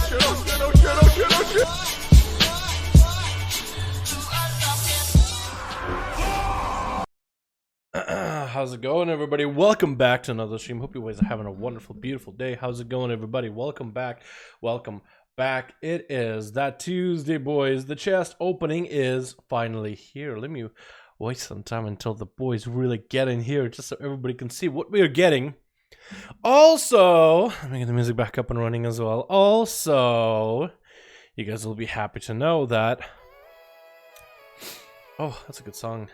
shit, oh shit, oh shit, oh shit, oh shit. How's it going, everybody? Welcome back to another stream. Hope you guys are having a wonderful, beautiful day. How's it going, everybody? Welcome back. Welcome back. It is that Tuesday, boys. The chest opening is finally here. Let me wait some time until the boys really get in here, just so everybody can see what we are getting. Also, let me get the music back up and running as well. Also, you guys will be happy to know that... Oh, that's a good song.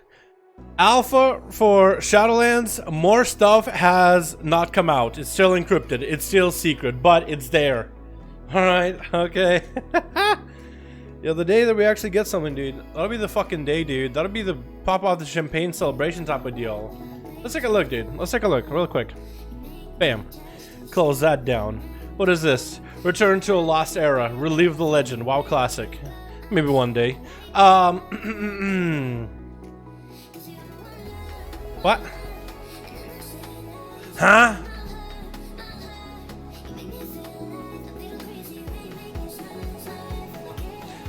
Alpha for Shadowlands, more stuff has not come out. It's still encrypted. It's still secret, but it's there. Alright, okay. Yeah, the day that we actually get something, dude. That'll be the fucking day, dude. That'll be the pop off the champagne celebration type of deal. Let's take a look, dude. Let's take a look real quick. Bam. Close that down. What is this? Return to a lost era. Relive the legend. WoW classic. Maybe one day. What? Huh?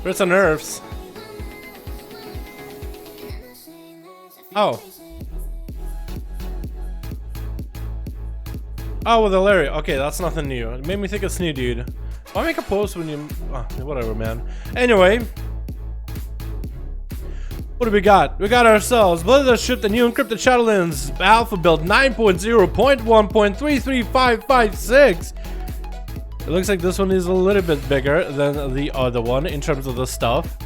Where's the nerfs? Oh. Oh, with Alaria. Okay, that's nothing new. It made me think it's new, dude. Why make a post when you... Oh, whatever, man. Anyway. What do we got? We got ourselves Blizzard shipped the new encrypted Shadowlands alpha build 9.0.1.33556. It looks like this one is a little bit bigger than the other one in terms of the stuff.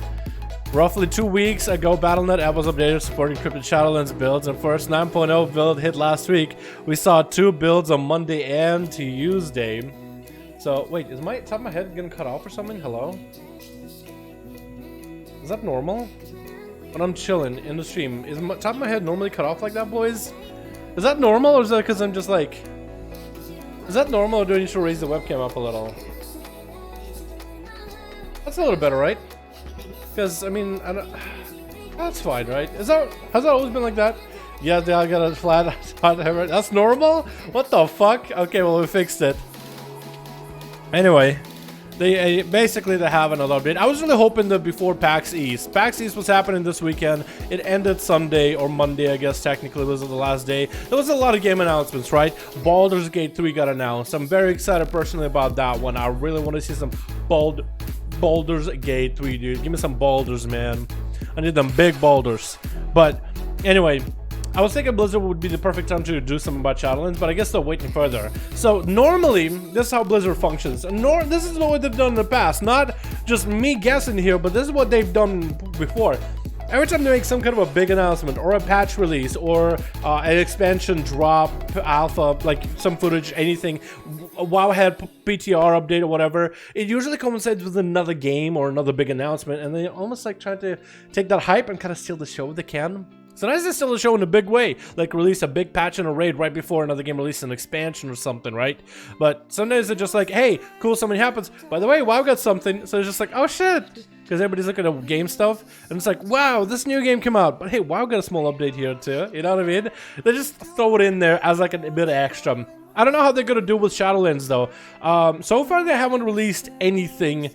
Roughly 2 weeks ago, Battle.net app was updated supporting encrypted Shadowlands builds, and first 9.0 build hit last week. We saw 2 builds on Monday and Tuesday. So wait, is my top of my head getting cut off or something? Hello? Is that normal? When I'm chilling in the stream, is my top of my head normally cut off like that, boys? Is that normal, or is that because I'm just like... Is that normal, or do I need to raise the webcam up a little? That's a little better, right? Because, I mean, I don't... That's fine, right? Has that always been like that? Yeah, I got a flat... That's normal? What the fuck? Okay, well, we fixed it. Anyway... They basically have another update. I was really hoping that before PAX East. PAX East was happening this weekend. It ended Sunday or Monday, I guess technically was the last day. There was a lot of game announcements, right? Baldur's Gate 3 got announced. I'm very excited personally about that one. I really want to see some Baldur's Gate 3, dude. Give me some boulders, man. I need them big boulders. But anyway, I was thinking Blizzard would be the perfect time to do something about Shadowlands, but I guess they're waiting further. So normally, this is how Blizzard functions. This is what they've done in the past. Not just me guessing here, but this is what they've done before. Every time they make some kind of a big announcement, or a patch release, or an expansion drop, alpha, like some footage, anything, a Wowhead PTR update or whatever, it usually coincides with another game or another big announcement, and they almost like try to take that hype and kind of steal the show if they can. Sometimes they steal the show in a big way, like release a big patch in a raid right before another game releases an expansion or something, right? But sometimes they're just like, hey, cool, something happens. By the way, WoW got something. So it's just like, oh shit. Because everybody's looking at game stuff. And it's like, wow, this new game came out. But hey, WoW got a small update here too. You know what I mean? They just throw it in there as like a bit of extra. I don't know how they're going to do with Shadowlands though. So far they haven't released anything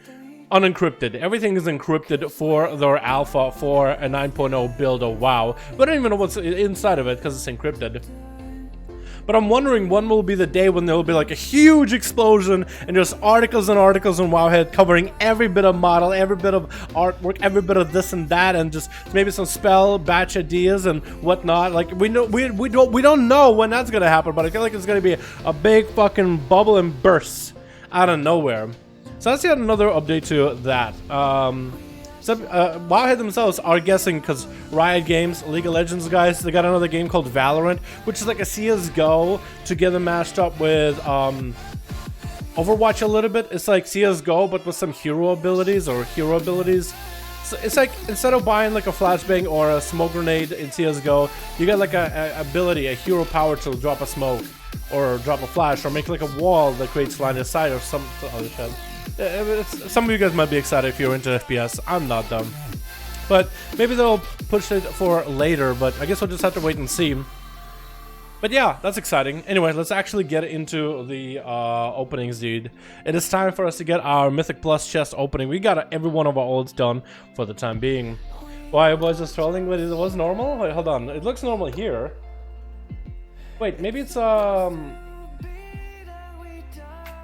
unencrypted. Everything is encrypted for their alpha for a 9.0 build of WoW. But I don't even know what's inside of it because it's encrypted. But I'm wondering when will be the day when there will be like a huge explosion and just articles and articles on Wowhead covering every bit of model, every bit of artwork, every bit of this and that, and just maybe some spell batch ideas and whatnot. Like we don't know when that's gonna happen, but I feel like it's gonna be a big fucking bubble and burst out of nowhere. So that's yet another update to that. Wowhead themselves are guessing because Riot Games, League of Legends guys, they got another game called Valorant, which is like a CSGO together mashed up with Overwatch a little bit. It's like CSGO but with some hero abilities. So it's like instead of buying like a flashbang or a smoke grenade in CSGO, you get like a ability, a hero power to drop a smoke or drop a flash or make like a wall that creates line of sight or some other shit. Some of you guys might be excited if you're into FPS. I'm not dumb. But maybe they'll push it for later, but I guess we'll just have to wait and see. But yeah, that's exciting. Anyway, let's actually get into the openings, dude. It is time for us to get our Mythic Plus chest opening. We got every one of our olds done for the time being. Why, boys, just trolling? But it was normal? Wait, hold on. It looks normal here. Wait, maybe it's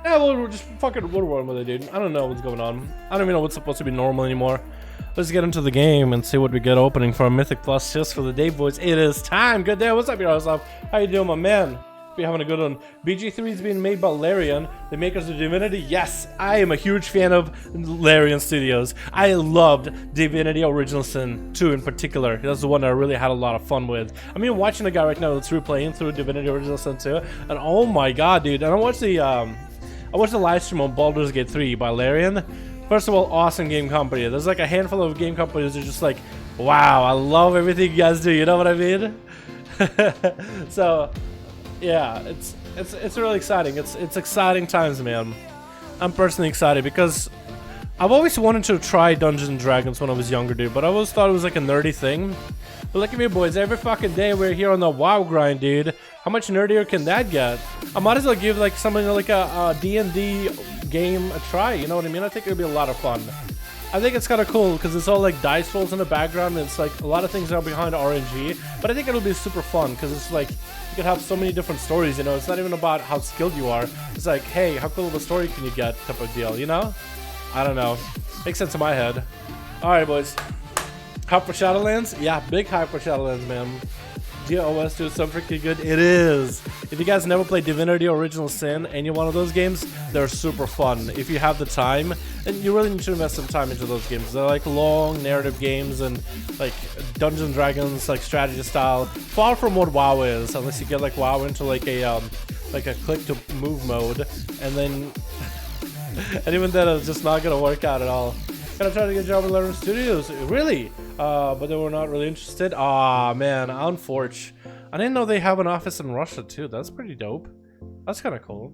yeah, we'll just fucking run with it, dude. I don't know what's going on. I don't even know what's supposed to be normal anymore. Let's get into the game and see what we get opening for our Mythic Plus just for the day, boys. It is time. Good day. What's up, yourself? How you doing, my man? Be having a good one. BG3 is being made by Larian, the makers of Divinity. Yes, I am a huge fan of Larian Studios. I loved Divinity Original Sin 2 in particular. That's the one that I really had a lot of fun with. I mean, watching a guy right now that's replaying through Divinity Original Sin 2, and oh my god, dude! And I watched the live stream on Baldur's Gate 3 by Larian. First of all, awesome game company. There's like a handful of game companies that are just like, wow, I love everything you guys do. You know what I mean? So. Yeah, it's really exciting. It's exciting times, man. I'm personally excited because I've always wanted to try Dungeons and Dragons when I was younger, dude. But I always thought it was like a nerdy thing. But look at me, boys. Every fucking day we're here on the WoW grind, dude. How much nerdier can that get? I might as well give like something like a D&D game a try. You know what I mean? I think it'll be a lot of fun. I think it's kind of cool because it's all like dice rolls in the background. And it's like a lot of things are behind RNG. But I think it'll be super fun because it's like you can have so many different stories. You know, it's not even about how skilled you are. It's like, hey, how cool of a story can you get? Type of deal. You know? I don't know. Makes sense in my head. All right, boys. Hype for Shadowlands? Yeah, big hype for Shadowlands, man. DOS dude, so freaking good. It is. If you guys never played Divinity Original Sin, any one of those games, they're super fun. If you have the time, and you really need to invest some time into those games. They're like long narrative games and like Dungeons and Dragons, like strategy style. Far from what WoW is, unless you get like WoW into like a click to move mode, and then and even then it's just not gonna work out at all. Gonna try to get a job at Larian Studios. Really? But they were not really interested. Aw, man, unfortunate. I didn't know they have an office in Russia too. That's pretty dope. That's kind of cool.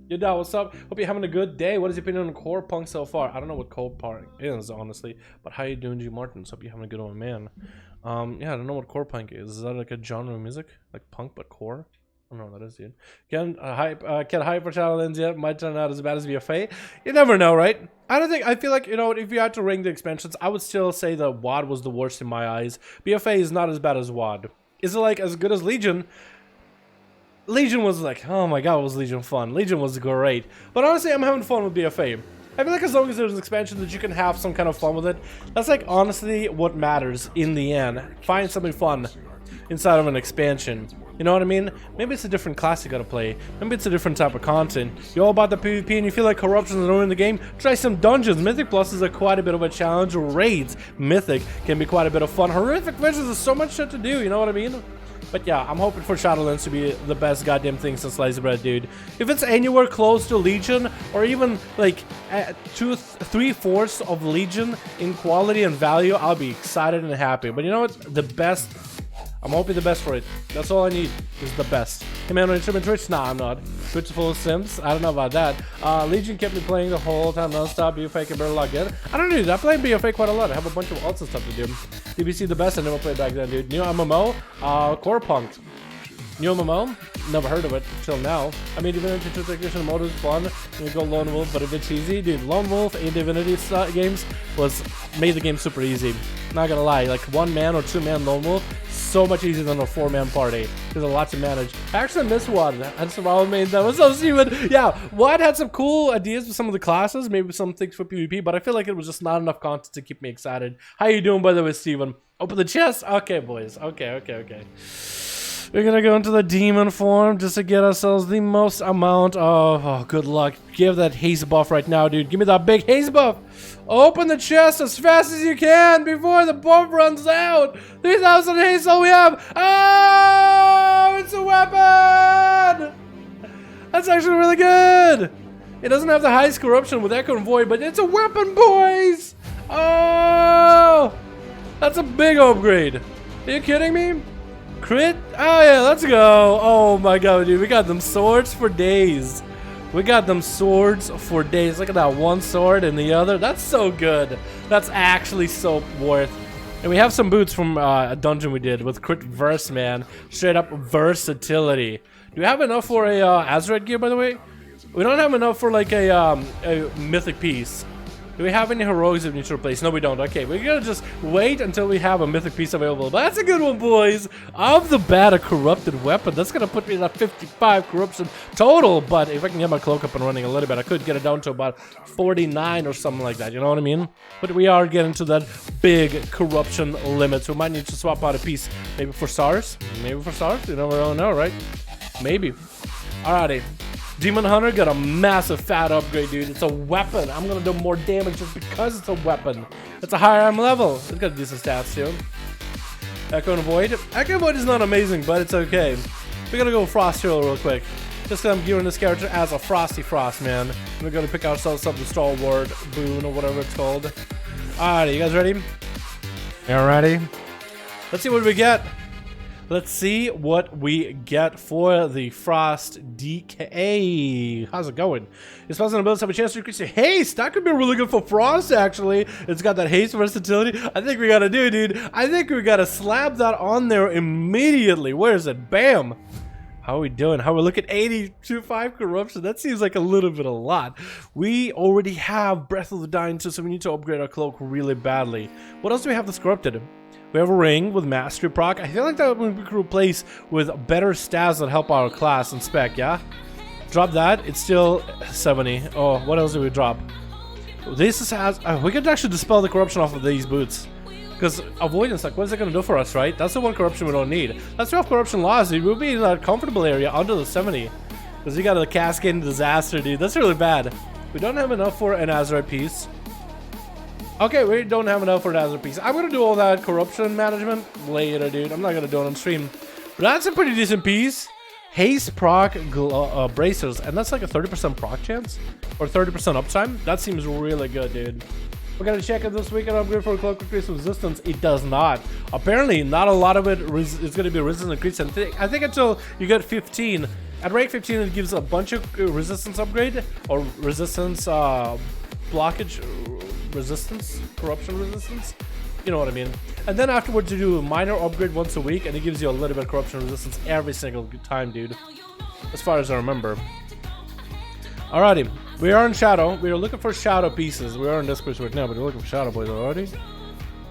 Yo, Dal, what's up? Hope you're having a good day. What is your opinion on Core Punk so far? I don't know what Core Punk is, honestly. But how you doing, G Martins? Hope you're having a good one, man. Yeah, I don't know what Core Punk is. Is that like a genre of music? Like punk, but core? I don't know what that is, dude. Can't hype for Shadowlands yet. Might turn out as bad as BFA. You never know, right? I feel like, you know, if you had to rank the expansions, I would still say that WoD was the worst in my eyes. BFA is not as bad as WoD. Is it like as good as Legion? Legion was like, oh my god, was Legion fun. Legion was great. But honestly, I'm having fun with BFA. I feel like as long as there's an expansion that you can have some kind of fun with it, that's like honestly what matters in the end. Find something fun inside of an expansion. You know what I mean? Maybe it's a different class you gotta play. Maybe it's a different type of content. You're all about the PvP and you feel like corruption is ruining the game? Try some dungeons. Mythic Plus is quite a bit of a challenge. Raids, Mythic, can be quite a bit of fun. Horrific Ventures is so much shit to do, you know what I mean? But yeah, I'm hoping for Shadowlands to be the best goddamn thing since sliced bread, dude. If it's anywhere close to Legion, or even like 3/4 of Legion in quality and value, I'll be excited and happy. But you know what? The best, I'm hoping the best for it. That's all I need, is the best. Hey man, on Twitch? Nah, I'm not. Twitch is full of Sims? I don't know about that. Legion kept me playing the whole time non-stop. BFA can barely log in. I don't know, dude. I play BFA quite a lot. I have a bunch of alts and stuff to do. DBC the best. I never played back then, dude. New MMO? Core Punk. New MMO? Never heard of it till now. I mean, Divinity 2 Technician mode is fun. You go Lone Wolf, but if it's easy, dude, Lone Wolf in Divinity games made the game super easy. Not gonna lie, like 1-man or 2-man Lone Wolf, so much easier than a 4-man party. There's a lot to manage. I actually missed one. And survival main that was so stupid. Yeah, WoD had some cool ideas for some of the classes, maybe some things for PvP, but I feel like it was just not enough content to keep me excited. How you doing, by the way, Steven? Open the chest? Okay, boys. Okay. We're gonna go into the demon form just to get ourselves the most amount of... Oh, good luck. Give that haste buff right now, dude. Give me that big haste buff. Open the chest as fast as you can before the buff runs out. 3,000 haste, all we have. Oh, it's a weapon. That's actually really good. It doesn't have the highest corruption with Echo and Void, but it's a weapon, boys. Oh, that's a big upgrade. Are you kidding me? Crit? Oh yeah, let's go. Oh my god, dude, we got them swords for days. We got them swords for days. Look at that one sword and the other. That's so good. That's actually so worth And we have some boots from a dungeon we did with crit verse, man. Straight up versatility. Do we have enough for a Azeroth gear, by the way? We don't have enough for like a mythic piece. Do we have any heroics that we need to replace? No, we don't. Okay, we're gonna just wait until we have a mythic piece available. But that's a good one, boys. Off the bat, a corrupted weapon. That's gonna put me at 55 corruption total. But if I can get my cloak up and running a little bit, I could get it down to about 49 or something like that. You know what I mean? But we are getting to that big corruption limit. So we might need to swap out a piece. Maybe for stars. Maybe for stars. You never really know, right? Maybe. Alrighty. Demon Hunter got a massive fat upgrade, dude. It's a weapon. I'm gonna do more damage just because it's a weapon. It's a higher arm level. It's got decent stats too. Echo and Void. Echo and Void is not amazing, but it's okay. We're gonna go Frost Hero real quick. Just because I'm gearing this character as a Frosty Frost, man. We're gonna pick ourselves something Stalwart, Boon, or whatever it's called. Alrighty, you guys ready? You ready? Let's see what we get. Let's see what we get for the Frost DK. How's it going? It's possible abilities have a chance to increase your haste. That could be really good for Frost, actually. It's got that haste versatility. I think we gotta do, dude. I think we gotta slap that on there immediately. Where is it? Bam! How are we doing? How are we looking? 82.5 corruption. That seems like a little bit a lot. We already have Breath of the Dying too, so we need to upgrade our cloak really badly. What else do we have that's corrupted? We have a ring with mastery proc. I feel like that we could replace with better stats that help our class and spec, yeah? Drop that. It's still 70. Oh, what else do we drop? This has... we could actually dispel the corruption off of these boots. Because avoidance, like, what is it going to do for us, right? That's the one corruption we don't need. Let's drop corruption loss, dude. We'll be in that comfortable area under the 70. Because we got a cascading disaster, dude. That's really bad. We don't have enough for an Azeroth piece. Okay, we don't have enough for an Azeroth piece. I'm going to do all that corruption management later, dude. I'm not going to do it on stream. But that's a pretty decent piece. Haste proc bracers. And that's like a 30% proc chance. Or 30% uptime. That seems really good, dude. We're going to check if this weekend upgrade for cloak increase resistance. It does not. Apparently, not a lot of it is going to be resistance increase. And I think until you get 15. At rate 15, it gives a bunch of resistance upgrade. Or resistance blockage resistance, corruption resistance, you know what I mean. And then afterwards you do a minor upgrade once a week and it gives you a little bit of corruption resistance every single time, dude, as far as I remember. Alrighty, we are in Shadow. We are looking for Shadow pieces. We are in Discord right now, but we're looking for Shadow boys already.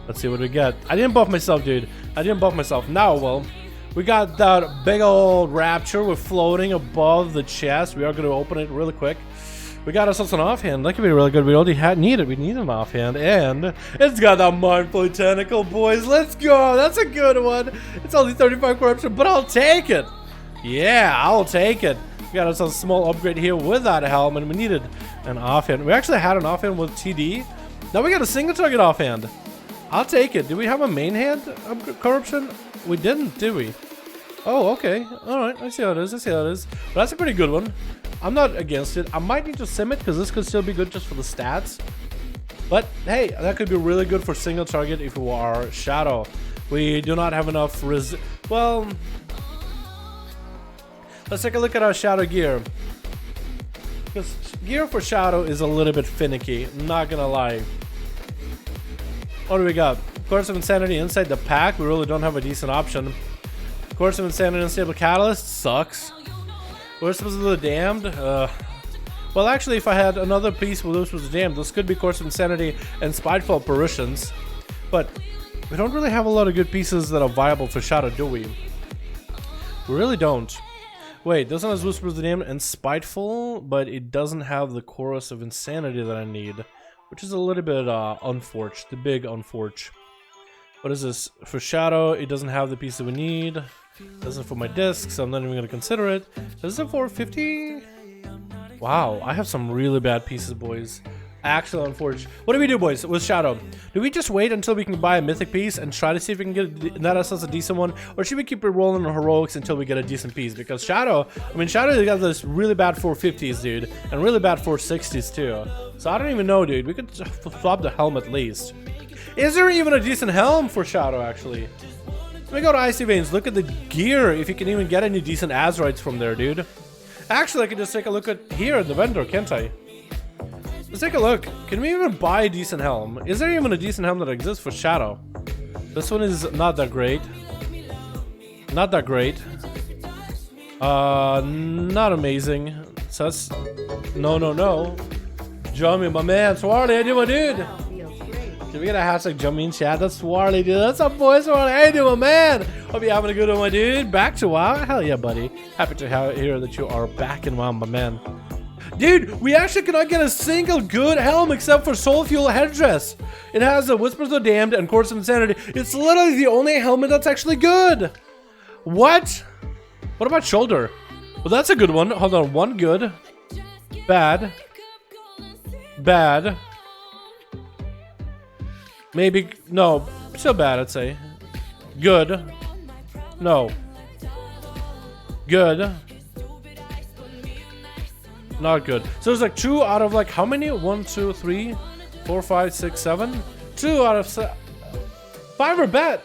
Let's see what we get. I didn't buff myself, dude. I didn't buff myself. Now, well, we got that big old Rapture. We're floating above the chest. We are going to open it really quick. We got ourselves an offhand. That could be really good. We already needed. We need an offhand, and it's got that mindful tentacle, boys. Let's go. That's a good one. It's only 35 corruption, but I'll take it. Yeah, I'll take it. We got ourselves a small upgrade here with that helm, and we needed an offhand. We actually had an offhand with TD. Now we got a single target offhand. I'll take it. Do we have a main hand corruption? We didn't, did we? Oh, okay. All right. I see how it is. I see how it is. But that's a pretty good one. I'm not against it. I might need to sim it because this could still be good just for the stats. But hey, that could be really good for single target if you are Shadow. We do not have enough well, let's take a look at our Shadow gear. Because gear for Shadow is a little bit finicky, not gonna lie. What do we got? Course of Insanity inside the pack. We really don't have a decent option. Course of Insanity Unstable Catalyst sucks. We're supposed to do the Damned. Well, actually, if I had another piece with this was Damned, this could be Course of Insanity and Spiteful Apparitions. But we don't really have a lot of good pieces that are viable for Shadow, do we? We really don't. Wait, this one has Whispers of the Damned and Spiteful, but it doesn't have the Chorus of Insanity that I need, which is a little bit unfortunate, the big unfortunate. What is this? For Shadow, it doesn't have the piece that we need. Doesn't for my disc, so I'm not even going to consider it. This is a 450. Wow, I have some really bad pieces, boys. Actually, unfortunate. What do we do, boys, with Shadow? Do we just wait until we can buy a mythic piece and try to see if we can get that ourselves a decent one? Or should we keep it rolling on heroics until we get a decent piece? Because Shadow, I mean, Shadow got this really bad 450s, dude. And really bad 460s, too. So I don't even know, dude. We could flop the helm at least. Is there even a decent helm for Shadow, actually? Let me go to Icy Veins. Look at the gear, if you can even get any decent Azeroths from there, dude. Actually, I can just take a look at here at the vendor, can't I? Let's take a look. Can we even buy a decent helm? Is there even a decent helm that exists for Shadow? This one is not that great. Not that great. Not amazing. So that's no. Jummy, my man, Swarly, how you doing, dude? Can we get a hashtag Jummy in chat? That's Swarly, dude. That's up, boys. Swarly, how you doing, man? Hope you're having a good one, my dude. Back to WoW. Hell yeah, buddy. Happy to hear that you are back in WoW, my man. Dude, we actually cannot get a single good helm except for Soul Fuel Headdress. It has the Whispers of the Damned and Course of Insanity. It's literally the only helmet that's actually good. What? What about shoulder? Well, that's a good one. Hold on. One good. Bad. Bad. Maybe. No. Still bad, I'd say. Good. No. Good. Not good. So there's like 2 out of like how many? 1, 2, 3, 4, 5, 6, 7. 2 out of 5 are bad.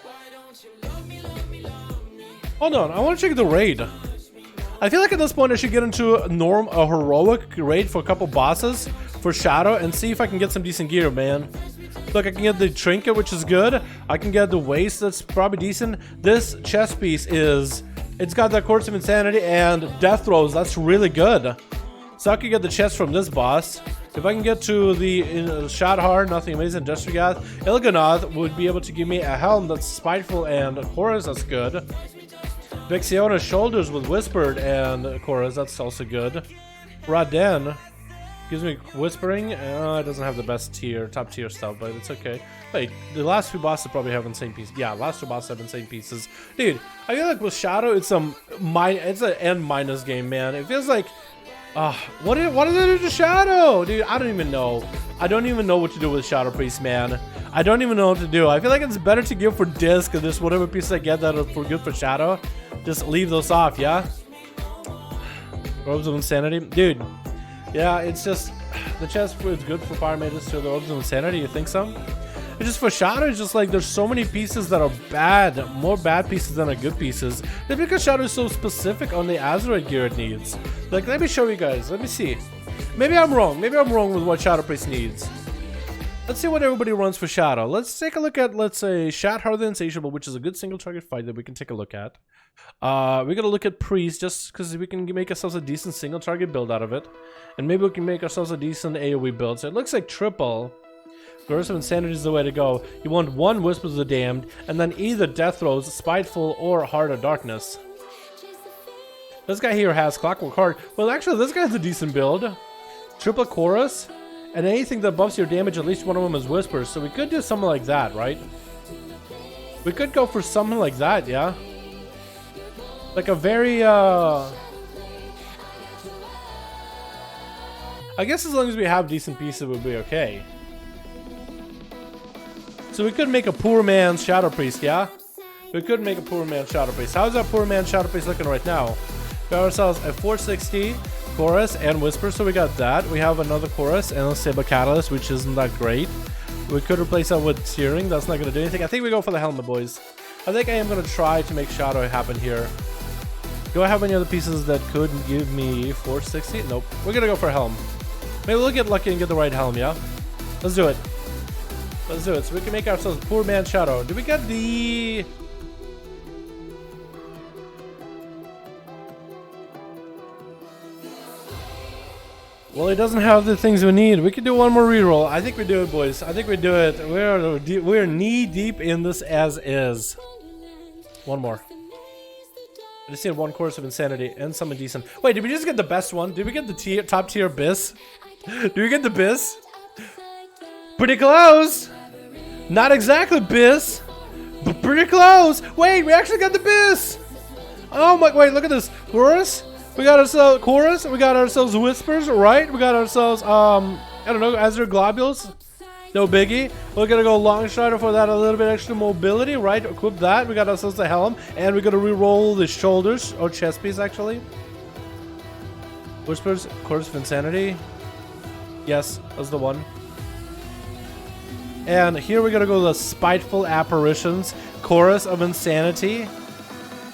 Hold on, I want to check the raid. I feel like at this point I should get into a heroic raid for a couple bosses for Shadow and see if I can get some decent gear, man. Look, I can get the trinket, which is good. I can get the waist, that's probably decent. This chest piece it's got that Course of Insanity and Death Throws, that's really good. So I could get the chest from this boss. If I can get to the Shot Hard, nothing amazing, Destrigath, Il'gynoth would be able to give me a helm that's spiteful and Chorus, that's good. Vexiona's shoulders with Whispered and Chorus, that's also good. Raden gives me Whispering. It doesn't have the best top tier stuff, but it's okay. Wait, the last 2 bosses probably have insane pieces. Yeah, last 2 bosses have insane pieces. Dude, I feel like with Shadow, it's an N- game, man. It feels like, what did they do to Shadow? Dude, I don't even know. I don't even know what to do with Shadow Priest, man. I don't even know what to do. I feel like it's better to give for disc and just whatever pieces I get that are good for Shadow. Just leave those off, yeah? Robes of Insanity. Dude, yeah, it's just, the chest is good for Fire Mages to the Robes of Insanity, you think so? It's just for Shadow, it's just like there's so many pieces that are bad, more bad pieces than are good pieces. That's because Shadow is so specific on the Azeroth gear it needs. Like, let me show you guys, let me see. Maybe I'm wrong with what Shadow Priest needs. Let's see what everybody runs for Shadow. Let's take a look at, let's say, Shat Hard the Insatiable, which is a good single target fight that we can take a look at. We're gonna look at Priest just because we can make ourselves a decent single target build out of it. And maybe we can make ourselves a decent AoE build. So it looks like triple. Curse of Insanity is the way to go. You want 1 Whispers of the Damned, and then either Death Throws, Spiteful, or Heart of Darkness. This guy here has Clockwork Heart. Well, actually, this guy's a decent build. Triple Chorus, and anything that buffs your damage, at least one of them is Whispers. So we could do something like that, right? We could go for something like that, yeah? Like a very, I guess as long as we have decent pieces, we'll be okay. So we could make a poor man's Shadow Priest, yeah? We could make a poor man's Shadow Priest. How's that poor man's Shadow Priest looking right now? We have ourselves a 460 Chorus and Whisper, so we got that. We have another Chorus and a Saber Catalyst, which isn't that great. We could replace that with Searing. That's not going to do anything. I think we go for the helmet, boys. I think I am going to try to make Shadow happen here. Do I have any other pieces that could give me 460? Nope. We're going to go for a helm. Maybe we'll get lucky and get the right helm, yeah? Let's do it. Let's do it. So we can make ourselves poor man Shadow. Do we get the... Well, it doesn't have the things we need. We can do one more reroll. I think we do it, boys. I think we do it. We're knee deep in this as is. One more. I just need 1 Course of Insanity and something decent. Wait, did we just get the best one? Did we get the top tier Biss? Did we get the Biss? Pretty close. Not exactly Biss, but pretty close. Wait, we actually got the Biss. Oh my! Wait, look at this. Chorus. We got ourselves Chorus. We got ourselves Whispers. Right. We got ourselves I don't know, Azeroth Globules. No biggie. We're gonna go Long Strider for that a little bit extra mobility. Right. Equip that. We got ourselves the helm, and we're gonna re-roll the shoulders or chest piece actually. Whispers. Course of Insanity. Yes, that's the one. And here we're gonna go the Spiteful Apparitions, Chorus of Insanity,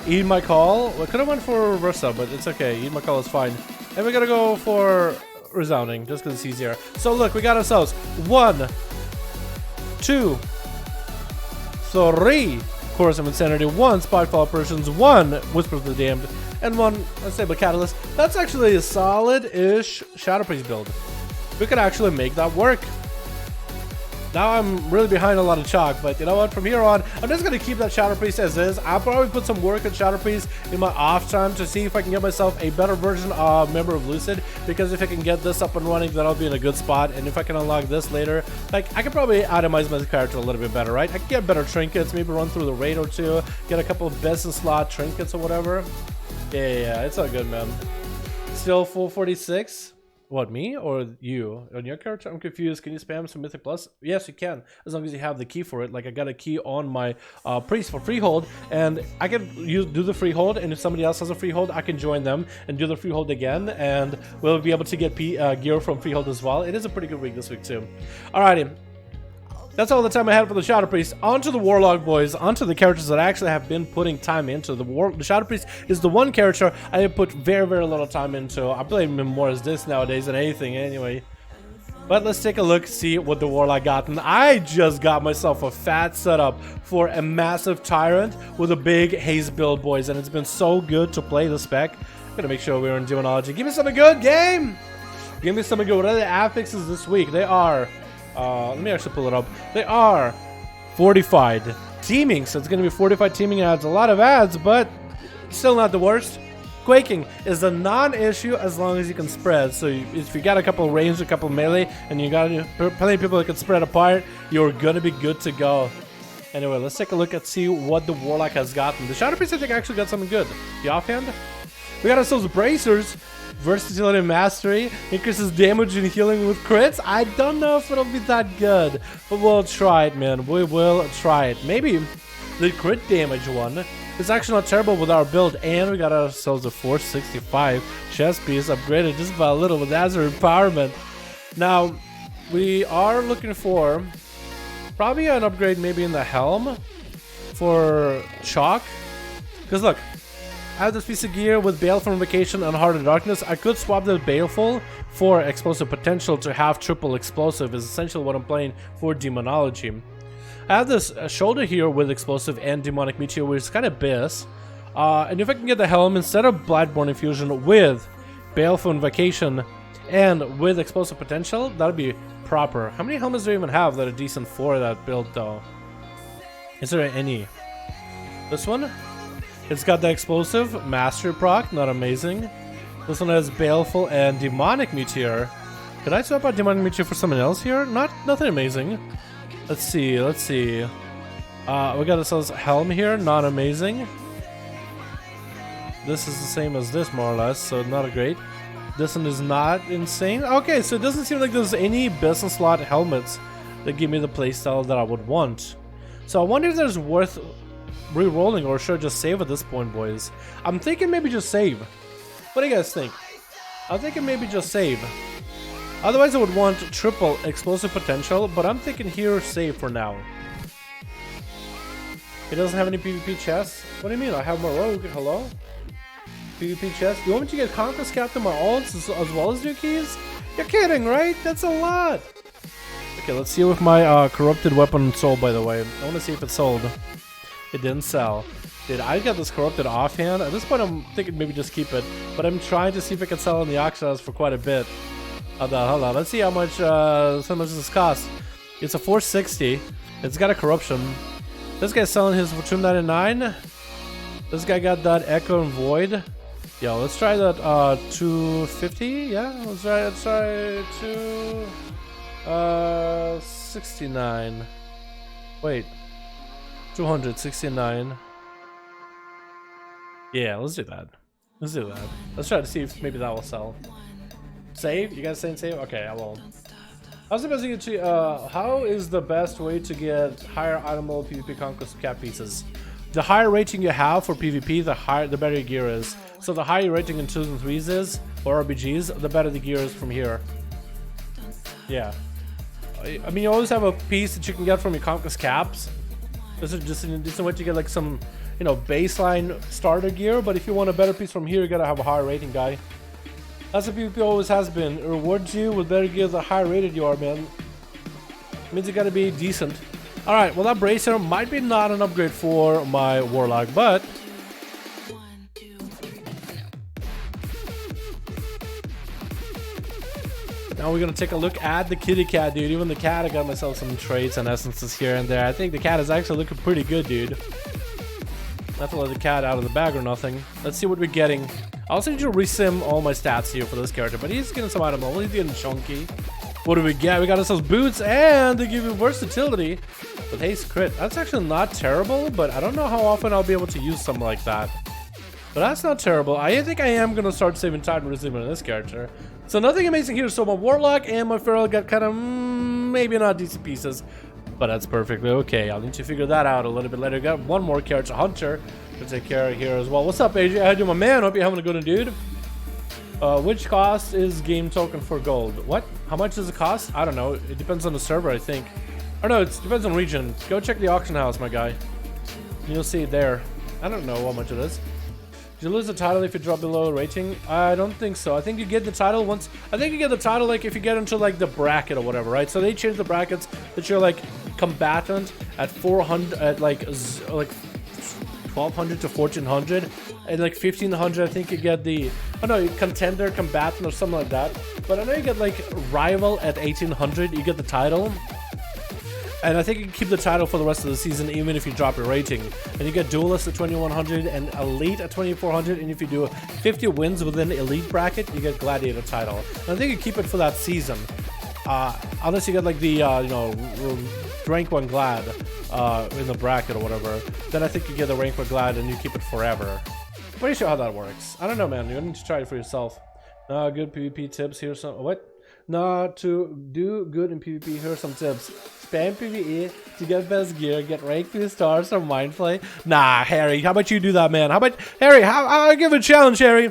Eat My Call. We could have went for Versa, but it's okay. Eat My Call is fine. And we're gonna go for Resounding, just because it's easier. So look, we got ourselves 1, 2, 3 Chorus of Insanity, 1 Spiteful Operations, 1 Whisper of the Damned, and 1 Unstable Catalyst. That's actually a solid-ish Shadow Priest build. We could actually make that work. Now I'm really behind a lot of chalk, but you know what? From here on, I'm just going to keep that Shadow Priest as is. I'll probably put some work on Shadow Priest in my off time to see if I can get myself a better version of Member of Lucid, because if I can get this up and running, then I'll be in a good spot. And if I can unlock this later, like, I can probably itemize my character a little bit better, right? I can get better trinkets, maybe run through the raid or two, get a couple of business slot trinkets or whatever. Yeah, it's all good, man. Still full 46. What, me or you? On your character? I'm confused. Can you spam some Mythic Plus? Yes, you can, as long as you have the key for it. Like, I got a key on my priest for freehold, and I can do the freehold, and if somebody else has a freehold, I can join them and do the freehold again, and we'll be able to get gear from freehold as well. It is a pretty good week this week too. Alrighty. That's all the time I had for the Shadow Priest. On to the Warlock, boys. On to the characters that I actually have been putting time into. The Shadow Priest is the one character I have put very, very little time into. I play him more as this nowadays than anything anyway. But let's take a look, see what the Warlock got. And I just got myself a fat setup for a massive Tyrant with a big Haze build, boys. And it's been so good to play the spec. I'm gonna make sure we're in Demonology. Give me something good, game! Give me something good. What are the affixes this week? They are... let me actually pull it up. They are fortified teaming, so it's going to be fortified teaming adds. A lot of ads, but still not the worst. Quaking is a non-issue as long as you can spread. So if you got a couple range, a couple melee, and you got plenty of people that can spread apart, you're going to be good to go. Anyway, let's take a look and see what the Warlock has gotten. The Shadow Priest, I think, actually got something good. The offhand, we got ourselves bracers. Versatility and Mastery increases damage and healing with crits. I don't know if it'll be that good, but we'll try it, man. We will try it. Maybe the crit damage one is actually not terrible with our build, and we got ourselves a 465 chest piece upgraded just by a little with Azeroth empowerment. Now we are looking for probably an upgrade, maybe in the helm for chalk, because look, I have this piece of gear with Baleful Invocation and Heart of Darkness. I could swap the Baleful for Explosive Potential to have triple explosive, is essentially what I'm playing for Demonology. I have this shoulder here with Explosive and Demonic Meteor, which is kind of BIS. And if I can get the helm instead of Bloodborne Infusion with Baleful Invocation and with Explosive Potential, that'd be proper. How many helmets do I even have that are decent for that build though? Is there any? This one? It's got the Explosive, Mastery proc, not amazing. This one has Baleful and Demonic Meteor. Could I swap out Demonic Meteor for someone else here? Nothing amazing. Let's see. We got ourselves Helm here, not amazing. This is the same as this, more or less, so not a great. This one is not insane. Okay, so it doesn't seem like there's any business slot helmets that give me the playstyle that I would want. So I wonder if there's worth re-rolling, or should I just save at this point, boys? I'm thinking maybe just save. What do you guys think? I'm thinking maybe just save. Otherwise I would want triple explosive potential, but I'm thinking here save for now. It doesn't have any PvP chests? What do you mean? I have my rogue. Hello? PvP chest? You want me to get Conquest Captain my alts as well as new keys? You're kidding, right? That's a lot. Okay, let's see if my corrupted weapon sold, by the way. I want to see if it's sold. It didn't sell. Dude, I got this corrupted offhand. At this point, I'm thinking maybe just keep it. But I'm trying to see if I can sell in the auction house for quite a bit. Hold on. Let's see how much this costs. It's a 460. It's got a corruption. This guy's selling his for 299. This guy got that Echo and Void. Yo, let's try that 250. Yeah, let's try 269. Wait. 269. Yeah, let's do that. Let's try to see if maybe that will sell. Save? You guys saying save? Okay, I will. How is the best way to get higher item level PvP conquest cap pieces? The higher rating you have for PvP, the better your gear is. So the higher rating in 2s and 3s is, or RBGs, the better the gear is from here. Yeah. I mean, you always have a piece that you can get from your conquest caps. This is just a decent way to get like some, you know, baseline starter gear. But if you want a better piece from here, you gotta have a higher rating guy. That's what PvP always has been. It rewards you with better gear the higher rated you are, man. It means you gotta be decent. Alright, well that bracer might be not an upgrade for my Warlock, but... now we're gonna take a look at the kitty cat, dude. Even the cat, I got myself some traits and essences here and there. I think the cat is actually looking pretty good, dude. Not to let the cat out of the bag or nothing. Let's see what we're getting. I also need to resim all my stats here for this character, but he's getting some item level. He's getting chunky. What do we get? We got ourselves boots, and they give you versatility with haste crit. That's actually not terrible, but I don't know how often I'll be able to use something like that. But that's not terrible. I think I am gonna start saving time and resuming this character. So nothing amazing here. So my Warlock and my Feral got kind of maybe not decent pieces, but that's perfectly okay. I'll need to figure that out a little bit later. Got one more character, Hunter, to take care of here as well. What's up, AJ? How you doing, my man? Hope you're having a good one, dude. Which cost is game token for gold? What? How much does it cost? I don't know. It depends on the server, I think. Or no, it depends on region. Go check the auction house, my guy. You'll see it there. I don't know how much it is. Did you lose the title if you drop below rating? I don't think so. I think you get the title once. I think you get the title like if you get into like the bracket or whatever, right? So they changed the brackets that you're like combatant at 400, at like 1200 to 1400, and like 1500. I think you get the contender, combatant, or something like that. But I know you get like rival at 1800. You get the title. And I think you can keep the title for the rest of the season even if you drop your rating. And you get Duelist at 2100 and Elite at 2400. And if you do 50 wins within Elite bracket, you get Gladiator title. And I think you keep it for that season. Unless you get like the, rank 1 Glad in the bracket or whatever. Then I think you get the rank 1 Glad and you keep it forever. Pretty sure how that works. I don't know, man. You need to try it for yourself. Good PvP tips. Here's some... what? Not to do good in PvP. Here are some tips. Spam PvE to get best gear. Get rank 3 stars from Mindflay. Nah, Harry. How about you do that, man? How about Harry? I'll give it a challenge, Harry.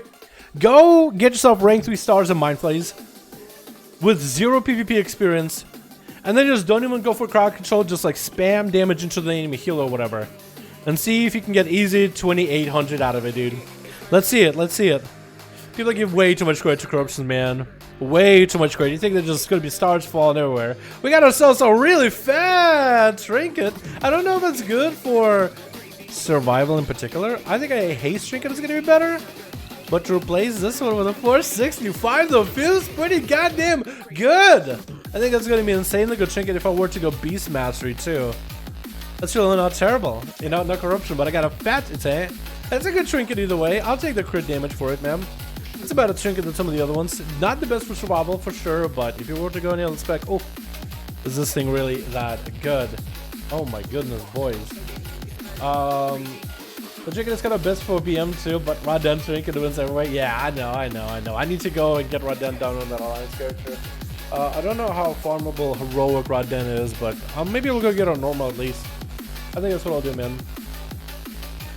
Go get yourself rank 3 stars in Mindflays with 0 PvP experience, and then just don't even go for crowd control. Just like spam damage into the enemy heal or whatever, and see if you can get easy 2800 out of it, dude. Let's see it. Let's see it. People give way too much credit to corruption, man. Way too much credit. You think they're just gonna be stars falling everywhere? We got ourselves a really fat trinket. I don't know if that's good for survival in particular. I think a haste trinket is gonna be better. But to replace this one with a 465, though, feels pretty goddamn good. I think that's gonna be insanely good trinket if I were to go Beast Mastery too. That's really not terrible. You know, no corruption, but I got a fat it's a good trinket either way. I'll take the crit damage for it, man. It's about a trinket than some of the other ones. Not the best for survival for sure, but if you were to go any other spec, oh, is this thing really that good? Oh my goodness, boys. The trinket is kind of best for BM too, but Raden trinket wins everywhere. Yeah, I know. I need to go and get Raden down on that alliance character. I don't know how farmable heroic Raden is, but maybe we'll go get our normal at least. I think that's what I'll do, man.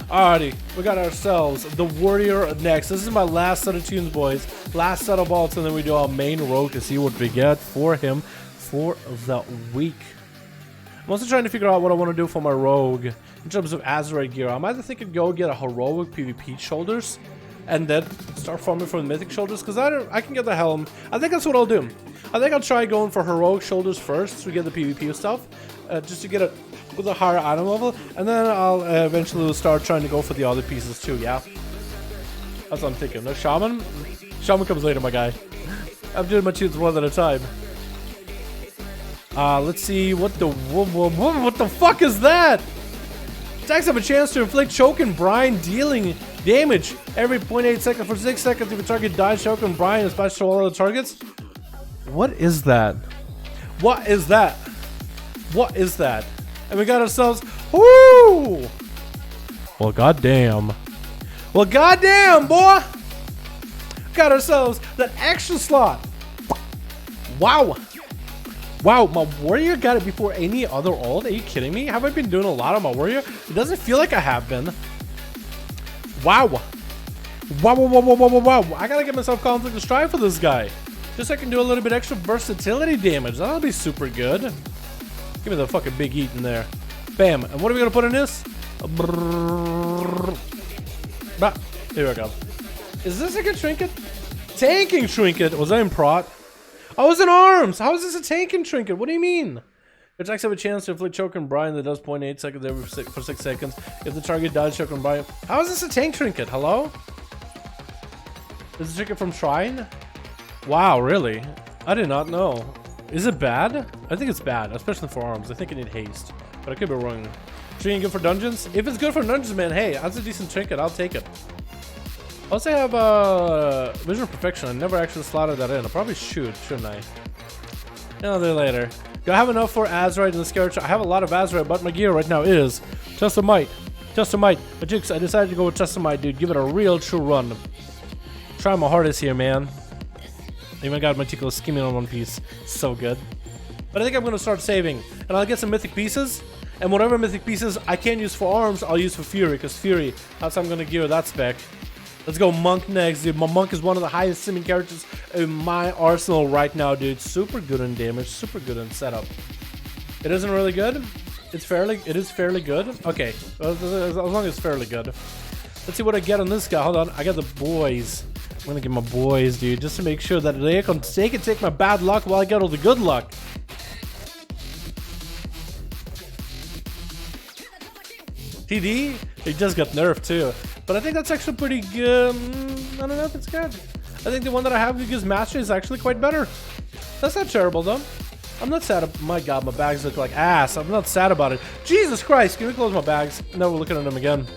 Alrighty, we got ourselves the Warrior next. This is my last set of tunes, boys. Last set of alts, and then we do our main rogue to see what we get for him for the week. I'm also trying to figure out what I want to do for my rogue in terms of Azeroth gear. I'm either thinking go get a heroic PvP shoulders and then start farming for the mythic shoulders, because I can get the helm. I think that's what I'll do. I think I'll try going for heroic shoulders first to get the PvP stuff, just to get it with a higher item level, and then I'll eventually start trying to go for the other pieces too. Yeah, that's what I'm thinking. No shaman. Shaman comes later, my guy. I'm doing my tunes one at a time. Let's see what the fuck is that? Attacks have a chance to inflict choke and brine, dealing damage every 0.8 seconds for 6 seconds if a target dies. Choke and brine is splashed to all other targets. What is that? What is that? What is that? And we got ourselves, whoo! Well, goddamn. Well, goddamn, boy! Got ourselves that extra slot. Wow. Wow, my warrior got it before any other ult? Are you kidding me? Have I been doing a lot on my warrior? It doesn't feel like I have been. Wow. Wow. I gotta get myself conflict of strife for this guy. Just so I can do a little bit extra versatility damage. That'll be super good. Give me the fucking big eat in there. Bam. And what are we gonna put in this? Here we go. Is this a good trinket? Tanking trinket. Was I in prot? I was in arms. How is this a tanking trinket? What do you mean? Your attacks have a chance to inflict choke and brine that does 0.8 seconds for 6 seconds. If the target dies, choke and brine. How is this a tank trinket? Hello? Is the trinket from Shrine? Wow, really? I did not know. Is it bad? I think it's bad, especially for arms. I think it need haste, but I could be wrong. Trinket good for dungeons? If it's good for dungeons, man, hey, that's a decent trinket. I'll take it. I also have Vision of Perfection. I never actually slotted that in. I probably should, shouldn't I? I'll do it later. Do I have enough for Azeroth in this character? I have a lot of Azeroth, but my gear right now is Test of Might. Test of Might. Jix, I decided to go with Test of Might, dude. Give it a real true run. Try my hardest here, man. Even got meticulous skimming on one piece. So good. But I think I'm going to start saving. And I'll get some mythic pieces. And whatever mythic pieces I can't use for arms, I'll use for Fury. Because Fury, that's how I'm going to gear that spec. Let's go Monk next, dude. My Monk is one of the highest simming characters in my arsenal right now, dude. Super good in damage. Super good in setup. It isn't really good. It is fairly good. Okay. As long as it's fairly good. Let's see what I get on this guy. Hold on. I got the boys. I'm gonna get my boys, dude, just to make sure that they can take my bad luck while I get all the good luck. TD, he just got nerfed too, but I think that's actually pretty good. I don't know if it's good. I think the one that I have against Master is actually quite better. That's not terrible though. I'm not sad. My God, my bags look like ass. I'm not sad about it. Jesus Christ, can we close my bags? No, we're looking at them again.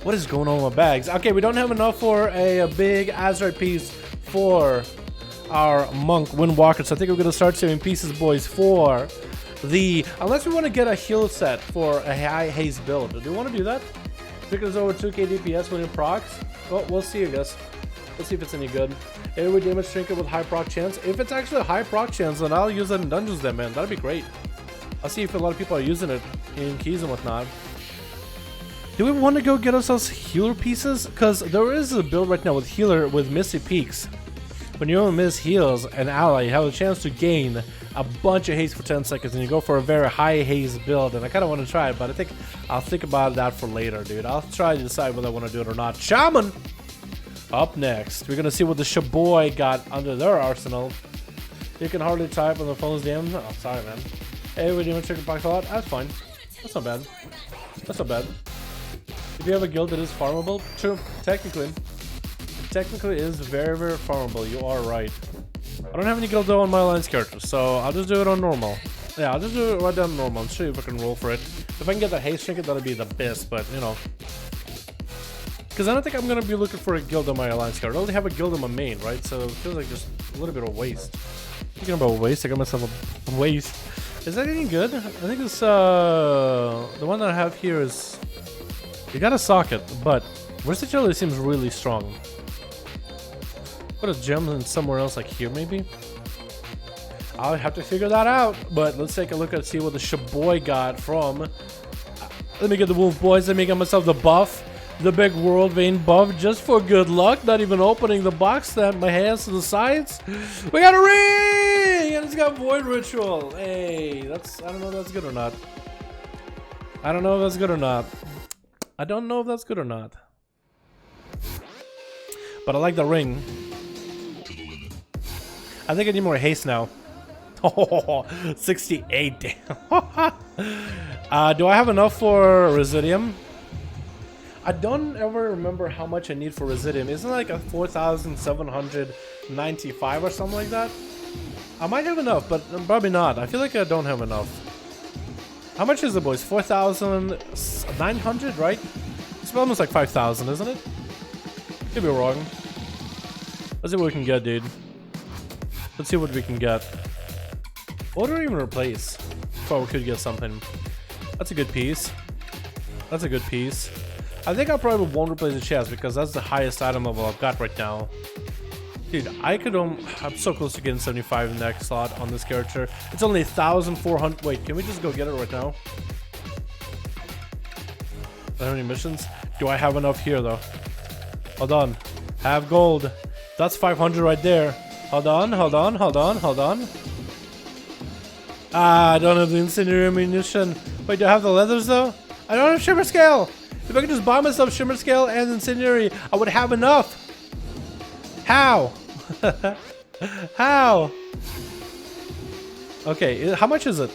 What is going on with my bags? Okay, we don't have enough for a big Azeroth piece for our Monk Windwalker, so I think we're gonna start saving pieces, boys, for the, unless we want to get a heal set for a high haste build. Do we want to do that? Because over 2k DPS when it procs. Well, we'll see, I guess. Let's see if it's any good. AoE damage trinket with high proc chance. If it's actually a high proc chance, then I'll use that in dungeons then, man. That'd be great. I'll see if a lot of people are using it in keys and whatnot. Do we want to go get ourselves healer pieces? Because there is a build right now with healer with Misty Peaks. When you miss heals an ally, you have a chance to gain a bunch of haste for 10 seconds, and you go for a very high haste build. And I kind of want to try it, but I think I'll think about that for later, dude. I'll try to decide whether I want to do it or not. Shaman! Up next, we're going to see what the Shaboy got under their arsenal. You can hardly type on the phone's damn. Oh, sorry, man. Hey, we're doing chicken pox a lot. That's fine. That's not bad. That's not bad. If you have a guild that is farmable, true, technically is very, very farmable. You are right. I don't have any guild though on my alliance character, so I'll just do it on normal. Yeah, I'll just do it right down normal and see if I can roll for it. If I can get that haste trinket, that'll be the best, but you know. Because I don't think I'm going to be looking for a guild on my alliance character. I only have a guild on my main, right? So it feels like just a little bit of waste. Speaking about waste, I got myself a waste. Is that any good? I think it's, the one that I have here is, you got a socket, but versatility seems really strong. Put a gem in somewhere else, like here maybe? I'll have to figure that out, but let's take a look and see what the Shaboy got from, let me get the wolf boys, let me get myself the buff, the big world vein buff, just for good luck, not even opening the box, that my hands to the sides. We got a ring, and it's got void ritual. Hey, that's, I don't know if that's good or not. I don't know if that's good or not. I don't know if that's good or not. But I like the ring. I think I need more haste now. Oh, 68, damn. Do I have enough for Residium? I don't ever remember how much I need for Residium. Isn't it like a 4,795 or something like that? I might have enough, but probably not. I feel like I don't have enough. How much is it, boys? 4,900, right? It's almost like 5,000, isn't it? Could be wrong. Let's see what we can get, dude. Let's see what we can get. What do we even replace? Before we could get something. That's a good piece. That's a good piece. I think I probably won't replace the chest because that's the highest item level I've got right now. Dude, I could I'm so close to getting 75 in the next slot on this character. It's only 1,400. Wait, can we just go get it right now? Do I have any missions? Do I have enough here though? Hold on. Have gold. That's 500 right there. Hold on, hold on, hold on, hold on. Ah, I don't have the incendiary ammunition. Wait, do I have the leathers though? I don't have shimmer scale. If I could just buy myself shimmer scale and incendiary, I would have enough. How? How? Okay, how much is it?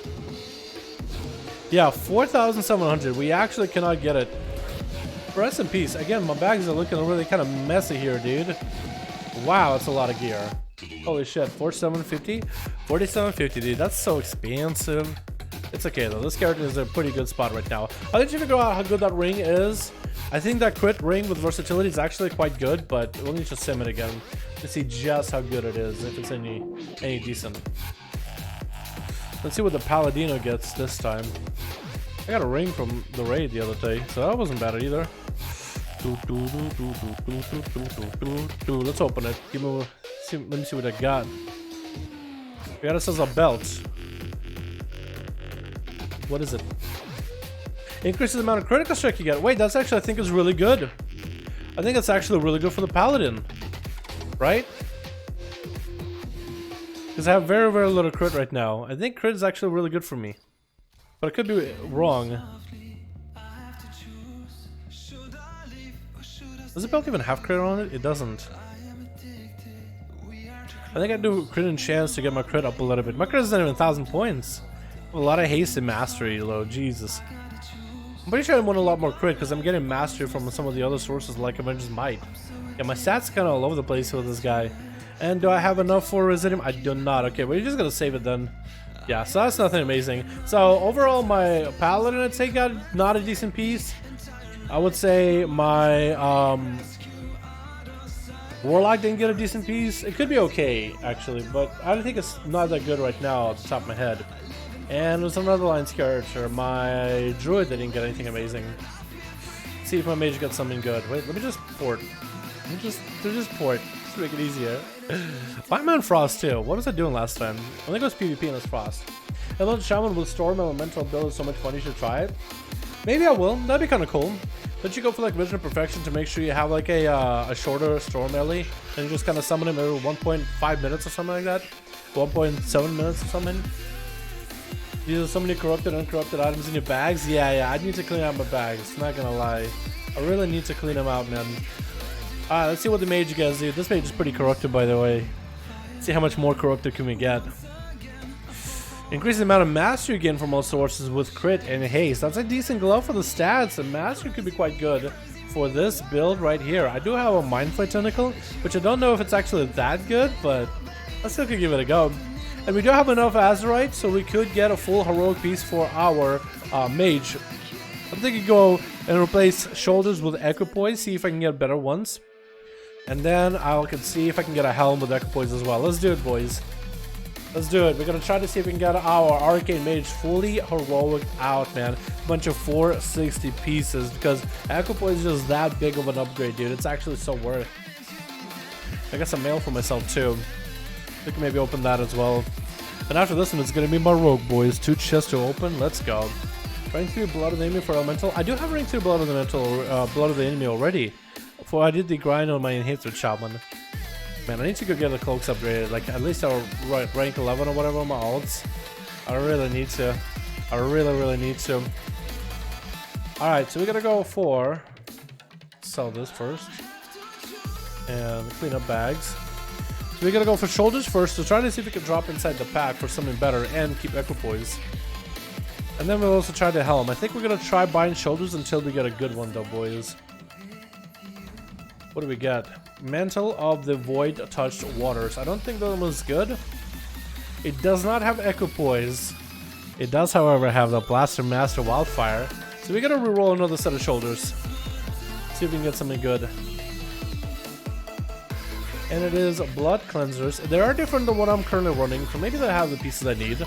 Yeah, 4,700. We actually cannot get it. Rest in peace. Again, my bags are looking really kind of messy here, dude. Wow, that's a lot of gear. Holy shit, 4,750? 4,750, dude. That's so expensive. It's okay though. This character is a pretty good spot right now. I'll let you figure out how good that ring is. I think that crit ring with versatility is actually quite good, but we'll need to sim it again to see just how good it is, if it's any decent. Let's see what the Paladino gets this time. I got a ring from the raid the other day, so that wasn't bad either. Let's open it. Let me see what I got. We got ourselves a belt. What is it? Increases the amount of critical strike you get. Wait, that's actually, I think, is really good. I think it's actually really good for the Paladin. Right? Because I have very, very little crit right now. I think crit is actually really good for me. But I could be wrong. Does the belt even have crit on it? It doesn't. I think I do crit and chance to get my crit up a little bit. My crit isn't even 1,000 points. A lot of haste and mastery, though. Jesus. I'm pretty sure I want a lot more crit because I'm getting mastery from some of the other sources like Avengers Might. Yeah, my stats kind of all over the place with this guy. And do I have enough for Residium? I do not. Okay, we're just gonna save it then. Yeah, so that's nothing amazing. So overall, my Paladin, I'd say, got not a decent piece. I would say my Warlock didn't get a decent piece. It could be okay, actually, but I don't think it's not that good right now off the top of my head. And there's another Lines character, my Druid, that didn't get anything amazing. Let's see if my Mage got something good. Wait, let me just port. Let me just port. Just to make it easier. Fireman Frost too. What was I doing last time? I think it was PvP and it's Frost. Hello, Shaman with Storm Elemental build is so much fun, you should try it. Maybe I will. That'd be kind of cool. Don't you go for like Vision of Perfection to make sure you have like a shorter Storm melee and you just kind of summon him every 1.5 minutes or something like that? 1.7 minutes or something? You have so many corrupted and uncorrupted items in your bags? Yeah, I need to clean out my bags. Not gonna lie. I really need to clean them out, man. Alright, let's see what the mage gets, dude. This mage is pretty corrupted, by the way. Let's see how much more corrupted can we get. Increase the amount of mastery gain from all sources with crit and haste. That's a decent glove for the stats, and mastery could be quite good for this build right here. I do have a Mindflay Tentacle, which I don't know if it's actually that good, but I still could give it a go. And we do have enough Azerite, so we could get a full heroic piece for our mage. I'm thinking go and replace shoulders with equipoise, see if I can get better ones. And then I can see if I can get a helm with equipoise as well. Let's do it, boys. Let's do it. We're gonna try to see if we can get our arcane mage fully heroic out, man. A bunch of 460 pieces, because equipoise is just that big of an upgrade, dude. It's actually so worth. I got some mail for myself too. We can maybe open that as well. And after this one, it's gonna be my rogue, boys. 2 chests to open. Let's go. Rank 3 Blood of the Enemy for Elemental. I do have rank 3 Blood of the Blood of the Enemy already. For I did the grind on my Enhanced Shaman. Man, I need to go get the cloaks upgraded. Like at least our rank 11 or whatever on my alts. I really need to. I really need to. Alright, so we gotta go for sell this first. And clean up bags. So we gotta go for shoulders first to try to see if we can drop inside the pack for something better and keep equipoise. And then we'll also try the helm. I think we're gonna try buying shoulders until we get a good one though, boys. What do we get? Mantle of the Void Touched Waters. I don't think that was good. It does not have equipoise. It does, however, have the Blaster Master Wildfire. So we gotta reroll another set of shoulders. See if we can get something good. And it is Blood Cleansers. They are different than what I'm currently running, so maybe they have the pieces I need.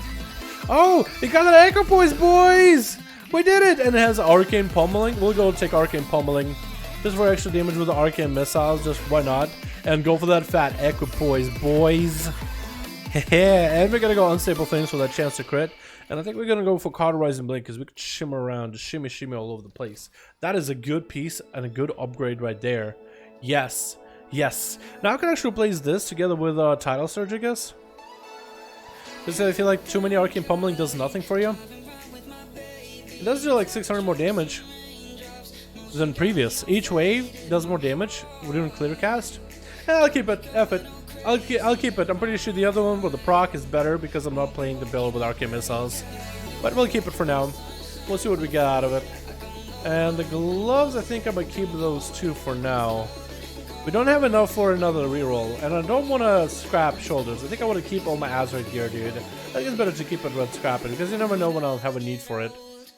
Oh! It got an equipoise, boys! We did it! And it has Arcane Pummeling. We'll go take Arcane Pummeling. Just for extra damage with the Arcane Missiles, just why not? And go for that fat equipoise, boys. And we're gonna go Unstable Things for that chance to crit. And I think we're gonna go for Cauterizing Blink because we could shimmer around, just shimmy all over the place. That is a good piece and a good upgrade right there. Yes. Yes. Now I can actually replace this together with Tidal Surge, I guess. Because I feel like too many Arcane Pummeling does nothing for you. It does do like 600 more damage than previous. Each wave does more damage. We're doing clear cast. And I'll keep it. F it. I'll keep it. I'm pretty sure the other one with the proc is better because I'm not playing the build with arcane missiles. But we'll keep it for now. We'll see what we get out of it. And the gloves, I think I might keep those two for now. We don't have enough for another reroll, and I don't want to scrap shoulders. I think I want to keep all my Azeroth gear, dude. I think it's better to keep it when scrapping, because you never know when I'll have a need for it.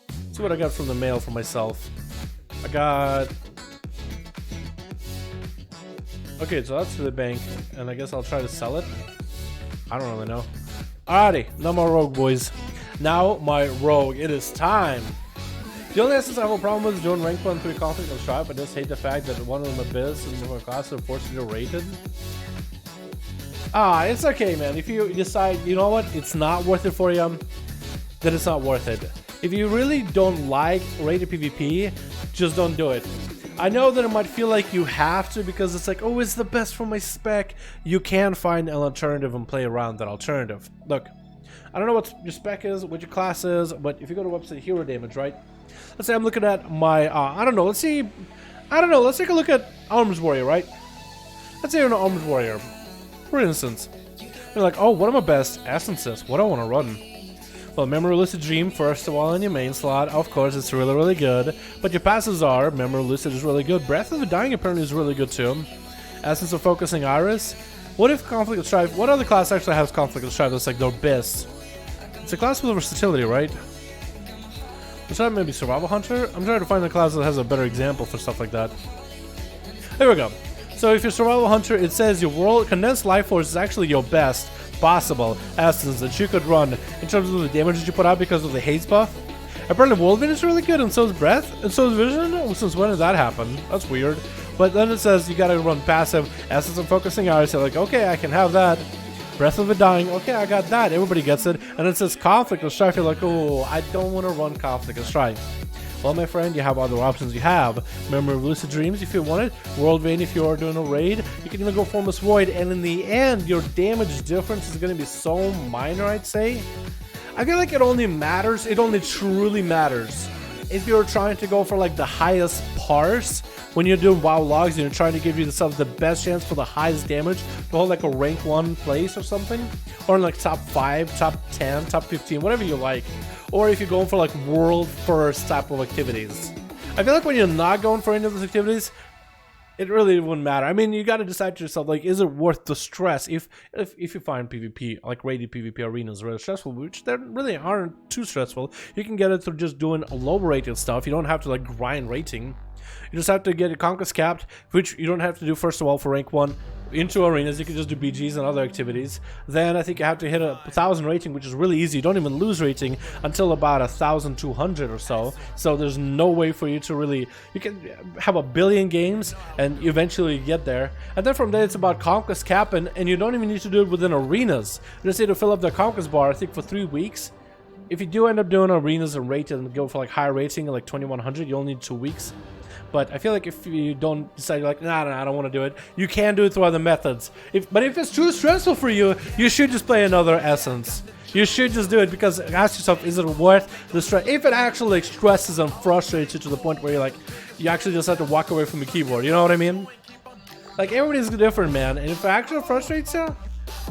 Let's see what I got from the mail for myself. I got... Okay, so that's for the bank, and I guess I'll try to sell it. I don't really know. Alrighty, no more rogue, boys. Now my rogue, it is time. The only essence I have a problem with is doing rank 1 3 conflict on Stripe. I just hate the fact that one of them abyss and my class are forced to do rated. It's okay, man. If you decide, you know what, it's not worth it for you, then it's not worth it. If you really don't like rated PvP, just don't do it. I know that it might feel like you have to because it's like, oh, it's the best for my spec. You can find an alternative and play around that alternative. Look, I don't know what your spec is, what your class is, but if you go to website hero damage, right? Let's say I'm looking at my, I don't know, let's take a look at Arms Warrior, right? Let's say you're an Arms Warrior, for instance. You're like, oh, what are my best essences? What do I want to run? Well, Memory Lucid Dream, first of all, in your main slot. Of course, it's really, really good. But your passes are, Memory Lucid is really good. Breath of the Dying apparently is really good too. Essence of Focusing Iris. What if Conflict of Strife, what other class actually has Conflict of Strife that's like their best? It's a class with versatility, right? Is that maybe Survival Hunter? I'm trying to find a class that has a better example for stuff like that. There we go. So if you're Survival Hunter, it says your world condensed life force is actually your best possible essence that you could run in terms of the damage that you put out because of the haze buff. Apparently Whirlwind is really good, and so is Breath, and so is Vision. Oh, since when did that happen? That's weird. But then it says you gotta run passive Essence of Focusing Iris. So like, okay, I can have that. Breath of the Dying, okay, I got that. Everybody gets it. And it says Conflict of Strife. You're like, oh, I don't want to run Conflict of Strife. Well, my friend, you have other options. You have Memory of Lucid Dreams if you want it, World Vein if you are doing a raid. You can even go Formless Void, and in the end, your damage difference is going to be so minor, I'd say. I feel like it only matters, it only truly matters if you're trying to go for like the highest parse. When you're doing WoW logs and you're trying to give yourself the best chance for the highest damage to hold like a rank 1 place or something, or in like top 5, top 10, top 15, whatever you like, or if you're going for like world first type of activities. I feel like when you're not going for any of those activities, it really wouldn't matter. I mean, you got to decide to yourself, like, is it worth the stress? If you find PvP, like rated PvP arenas, really stressful, which they really aren't too stressful, you can get it through just doing low rated stuff. You don't have to like grind rating. You just have to get your conquest capped, which you don't have to do first of all for rank 1 into arenas. You can just do BGs and other activities. Then I think you have to hit a 1,000 rating, which is really easy. You don't even lose rating until about 1,200 or so. So there's no way for you to really, you can have a billion games and eventually get there. And then from there it's about conquest cap, and you don't even need to do it within arenas. You just need to fill up the conquest bar, I think, for 3 weeks. If you do end up doing arenas and rated and go for like high rating, like 2100, you only need 2 weeks. But I feel like if you don't decide, you're like, nah, I don't want to do it, you can do it through other methods. But if it's too stressful for you, you should just play another essence. You should just do it, because ask yourself, is it worth the stress? If it actually like, stresses and frustrates you to the point where you're like, you actually just have to walk away from the keyboard, you know what I mean? Like, everybody's different, man. And if it actually frustrates you,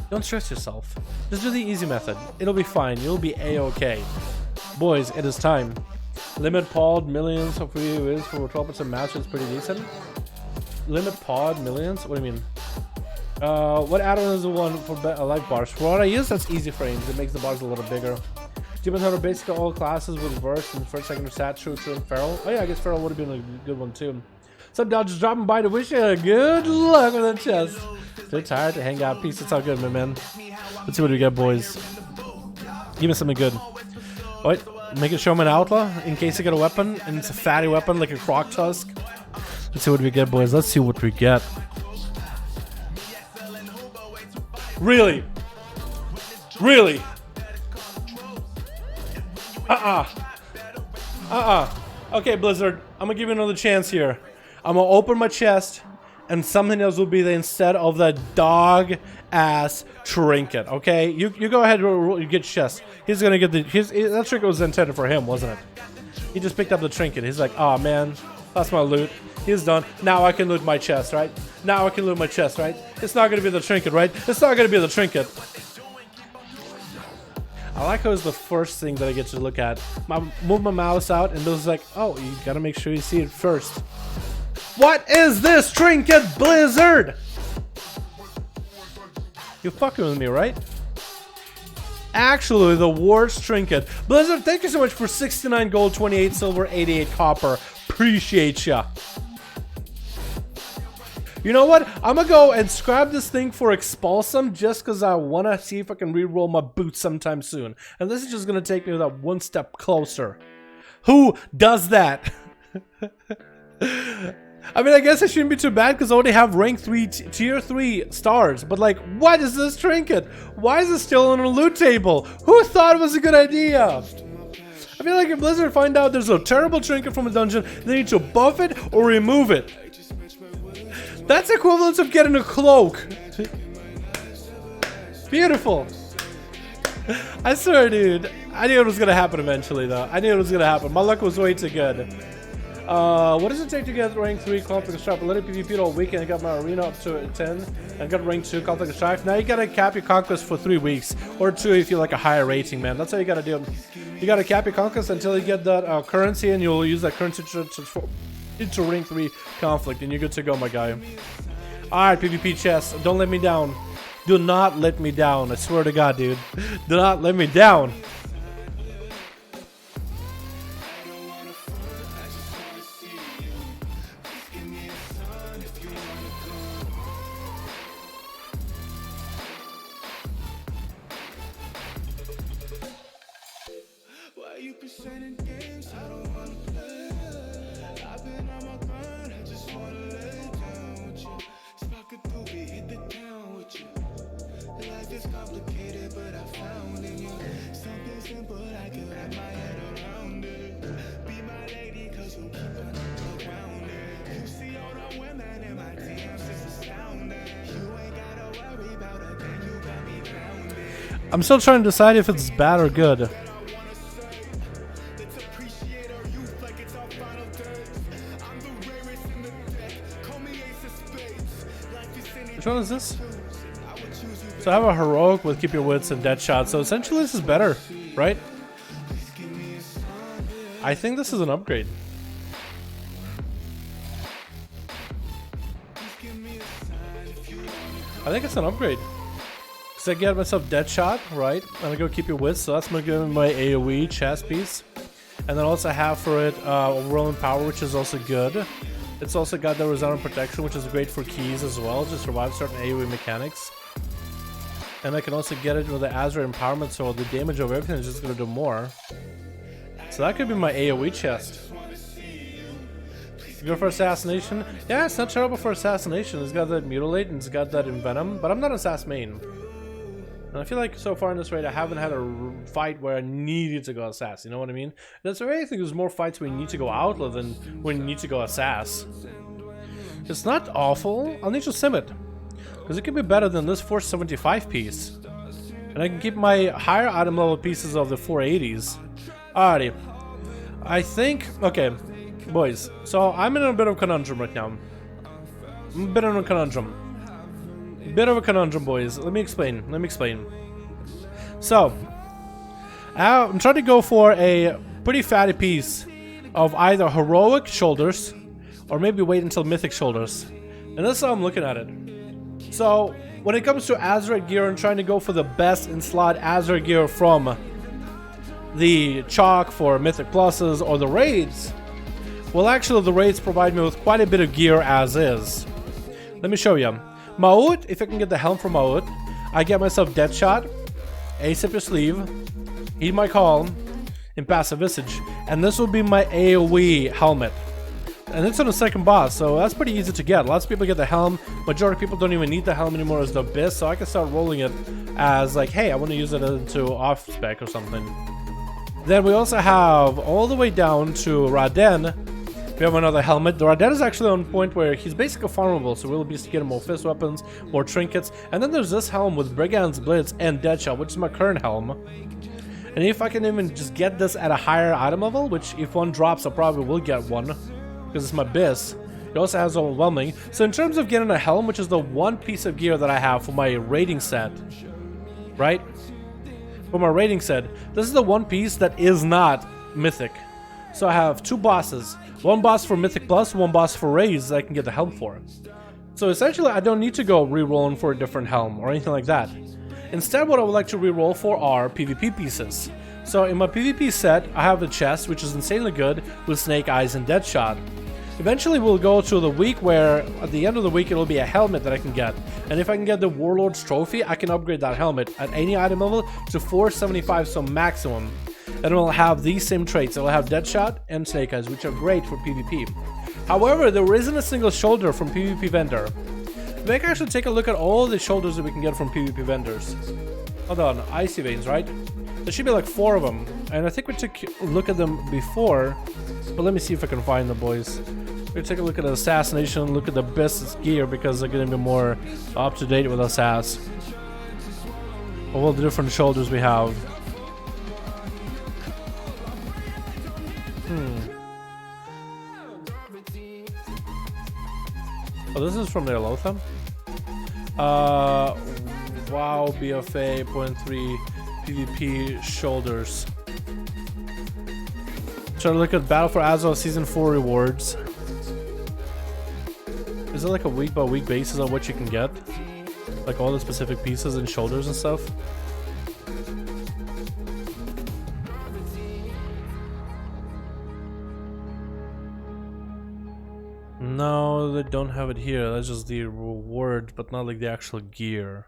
don't stress yourself. Just do the easy method. It'll be fine. You'll be a-okay. Boys, it is time. Limit pod millions of you is for 12% match is pretty decent. Limit pod millions? What do you mean? What add-on is the one for light bars? For what I use, that's easy frames. It makes the bars a little bigger. Demon Hunter basically all classes with burst and first, second, or sat, true, and feral. Oh yeah, I guess feral would have been a good one too. Some dodgers dropping by to wish you good luck with the chest. Too tired to hang out. Peace. It's all good, my man. Let's see what we get, boys. Give me something good. Wait. Make it show him an outlaw in case you get a weapon, and it's a fatty weapon like a croc tusk. Let's see what we get, boys. Let's see what we get. Really? Really? Okay, Blizzard, I'm gonna give you another chance here. I'm gonna open my chest, and something else will be there instead of that dog ass trinket. Okay, you go ahead and you get chest. He's gonna get that trinket was intended for him, wasn't it? He just picked up the trinket. He's like, oh man, that's my loot. He's done. Now I can loot my chest, right? Now I can loot my chest, right? It's not gonna be the trinket, right? It's not gonna be the trinket. I like how it's the first thing that I get to look at. Move my mouse out and it was like, oh, you gotta make sure you see it first. What is this trinket, Blizzard? You fucking with me, right? Actually, the worst trinket. Blizzard, thank you so much for 69 gold, 28 silver, 88 copper. Appreciate ya. You know what? I'm gonna go and scrap this thing for Expulsum just because I want to see if I can re-roll my boots sometime soon. And this is just gonna take me that one step closer. Who does that? I mean, I guess it shouldn't be too bad because I only have rank 3, tier 3 stars. But like, what is this trinket? Why is it still on a loot table? Who thought it was a good idea? I feel like if Blizzard find out there's a terrible trinket from a dungeon, they need to buff it or remove it. That's equivalent of getting a cloak. Beautiful. I swear, dude. I knew it was gonna happen eventually, though. I knew it was gonna happen. My luck was way too good. What does it take to get rank 3 conflict and strife? I let it PvP all weekend. I got my arena up to 10 and got rank 2 conflict and strife. Now you gotta cap your conquest for 3 weeks or 2 if you like a higher rating, man. That's how you gotta do it. You gotta cap your conquest until you get that currency, and you'll use that currency into rank 3 conflict, and you're good to go, my guy. Alright, PvP chest. Don't let me down. Do not let me down. I swear to God, dude. Do not let me down. I'm still trying to decide if it's bad or good. Which one is this? So I have a heroic with keep your wits and dead shot. So essentially this is better, right? I think this is an upgrade. I think it's an upgrade. I get myself dead shot, right? And I go keep your wits, so that's gonna give me my AoE chest piece. And then also have for it rolling power, which is also good. It's also got the resounding protection, which is great for keys as well, to survive certain AoE mechanics. And I can also get it with the Azeroth empowerment, so the damage of everything is just gonna do more. So that could be my AoE chest. Go for assassination. Yeah, it's not terrible for assassination. It's got that mutilate and it's got that envenom, but I'm not an assass main. And I feel like so far in this raid I haven't had a fight where I needed to go assass, you know what I mean? That's why I think there's more fights where you need to go outlaw than when you need to go assass. It's not awful. I'll need to sim it, because it could be better than this 475 piece. And I can keep my higher item level pieces of the 480s. Alrighty. I think, okay, boys, so I'm in a bit of a conundrum right now. I'm a bit of a conundrum. Bit of a conundrum, boys. Let me explain. So, I'm trying to go for a pretty fatty piece of either heroic shoulders or maybe wait until mythic shoulders. And that's how I'm looking at it. So, when it comes to Azeroth gear, I'm trying to go for the best in slot Azeroth gear from the chalk for mythic pluses or the raids. Well, actually, the raids provide me with quite a bit of gear as is. Let me show you. Maut, if I can get the helm from Maut, I get myself dead shot, ace up your sleeve, heed my call, impassive visage, and this will be my AoE helmet. And it's on the second boss, so that's pretty easy to get. Lots of people get the helm. Majority of people don't even need the helm anymore as the abyss, so I can start rolling it as like, hey, I want to use it into off spec or something. Then we also have all the way down to Raden. We have another helmet. The Raden is actually on point where he's basically farmable, so we'll be getting more fist weapons, more trinkets. And then there's this helm with Brigand's Blitz and Deadshot, which is my current helm. And if I can even just get this at a higher item level, which if one drops, I probably will get one, because it's my Biss. It also has overwhelming. So in terms of getting a helm, which is the one piece of gear that I have for my rating set, right? For my rating set, this is the one piece that is not Mythic. So I have 2 bosses. One boss for Mythic Plus, one boss for Raise that I can get the helm for. So essentially, I don't need to go re-rolling for a different helm or anything like that. Instead, what I would like to re-roll for are PvP pieces. So in my PvP set, I have a chest, which is insanely good, with Snake Eyes and Deadshot. Eventually, we'll go to the week where, at the end of the week, it'll be a helmet that I can get. And if I can get the Warlord's Trophy, I can upgrade that helmet at any item level to 475, so maximum. And it'll have these same traits. It'll have Deadshot and Snake Eyes, which are great for PvP. However, there isn't a single shoulder from PvP vendor. We can actually take a look at all the shoulders that we can get from PvP vendors. Hold on, Icy Veins, right? There should be like 4 of them. And I think we took a look at them before. But let me see if I can find them, boys. We'll take a look at Assassination, look at the best gear, because they're going to be more up to date with Assass. All the different shoulders we have. Oh, this is from their Lotham. WoW BFA 0.3 PvP shoulders. Try to look at Battle for Azeroth Season 4 rewards. Is it like a week by week basis on what you can get? Like all the specific pieces and shoulders and stuff? No, they don't have it here. That's just the reward, but not like the actual gear.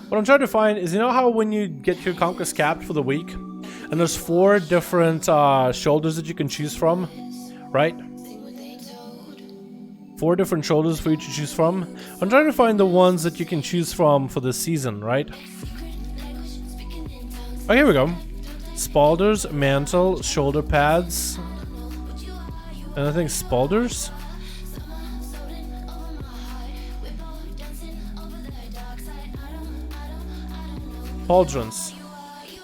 What I'm trying to find is, you know how when you get your Conquest capped for the week, and there's 4 different shoulders that you can choose from, right? 4 different shoulders for you to choose from. I'm trying to find the ones that you can choose from for this season, right? Oh, here we go. Spalders, mantle, shoulder pads, and I think spalders. Pauldrons.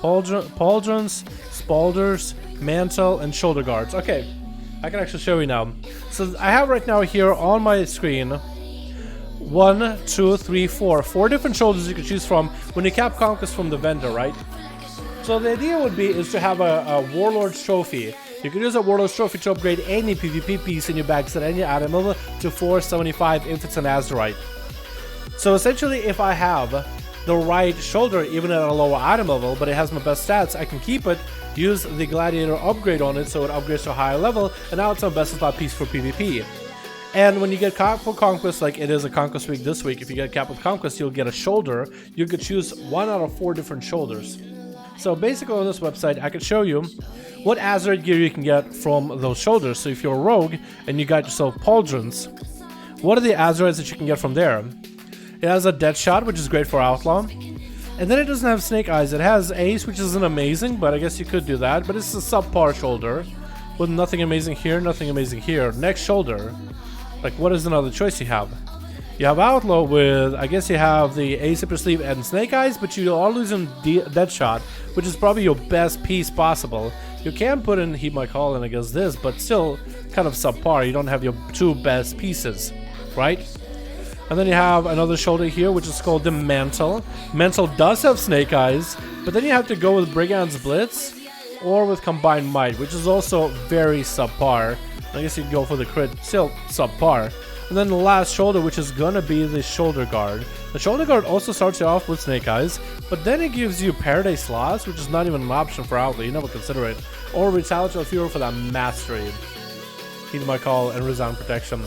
Pauldrons, spalders, mantle, and shoulder guards. Okay, I can actually show you now. So I have right now here on my screen 1, 2, 3, 4. 4 different shoulders you can choose from when you cap Conquest from the vendor, right? So the idea would be is to have a Warlord's Trophy. You can use a Warlord's Trophy to upgrade any PvP piece in your bags at any item level to 475 if it's an Azeroth. So essentially, if I have the right shoulder even at a lower item level, but it has my best stats, I can keep it, use the Gladiator upgrade on it so it upgrades to a higher level, and now it's my best slot piece for PvP. And when you get capped for Conquest, like it is a Conquest week this week, if you get capped with Conquest, you'll get a shoulder. You could choose 1 out of 4 different shoulders. So basically on this website, I could show you what Azeroth gear you can get from those shoulders. So if you're a rogue and you got yourself pauldrons, what are the Azeroths that you can get from there? It has a Deadshot, which is great for Outlaw. And then it doesn't have Snake Eyes. It has Ace, which isn't amazing, but I guess you could do that. But it's a subpar shoulder with nothing amazing here, nothing amazing here. Next shoulder, like what is another choice you have? You have Outlaw with, I guess you have the Ace up your sleeve and Snake Eyes, but you are losing Deadshot, which is probably your best piece possible. You can put in Heed My Call and I guess this, but still kind of subpar. You don't have your 2 best pieces, right? And then you have another shoulder here, which is called the Mantle. Mantle does have Snake Eyes, but then you have to go with Brigand's Blitz or with Combined Might, which is also very subpar. I guess you could go for the crit, still subpar. And then the last shoulder, which is gonna be the Shoulder Guard. The Shoulder Guard also starts you off with Snake Eyes, but then it gives you Paradise Lost, which is not even an option for Outlaw, you never consider it. Or Retaliatory Fury for that Mastery. Heed My Call and Resound Protection.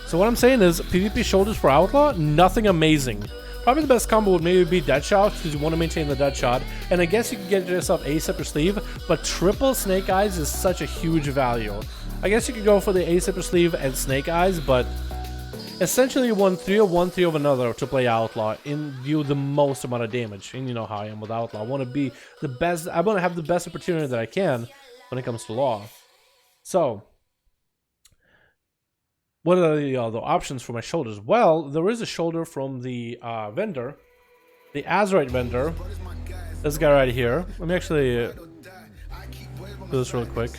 So what I'm saying is, PvP shoulders for Outlaw, nothing amazing. Probably the best combo would maybe be Deadshot, because you want to maintain the Deadshot. And I guess you can get yourself Ace up your sleeve, but triple Snake Eyes is such a huge value. I guess you could go for the Ace up your sleeve and Snake Eyes, but essentially you want 3 of one, 3 of another to play Outlaw and do the most amount of damage. And you know how I am with Outlaw. I want to be the best, I want to have the best opportunity that I can when it comes to Law. So What are the options for my shoulders? Well, there is a shoulder from the vendor, the Azeroth vendor. This guy right here. Let me actually do this real quick.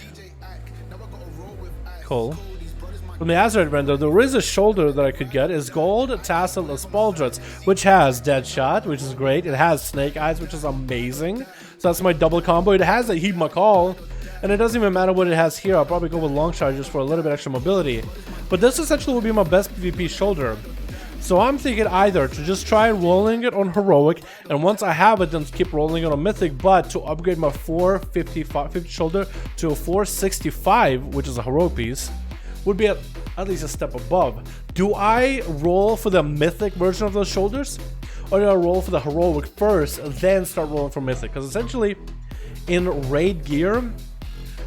Cool. From the Azeroth vendor, there is a shoulder that I could get. Is gold, tassel, and pauldrons, which has Deadshot, which is great. It has Snake Eyes, which is amazing. So that's my double combo. It has a Heed McCall, and it doesn't even matter what it has here. I'll probably go with long charges for a little bit extra mobility. But this essentially will be my best PvP shoulder. So I'm thinking either to just try rolling it on Heroic, and once I have it, then keep rolling it on Mythic, but to upgrade my 450 shoulder to a 465, which is a Heroic piece, would be at least a step above. Do I roll for the Mythic version of those shoulders? Or do I roll for the Heroic first, then start rolling for Mythic? Because essentially, in raid gear,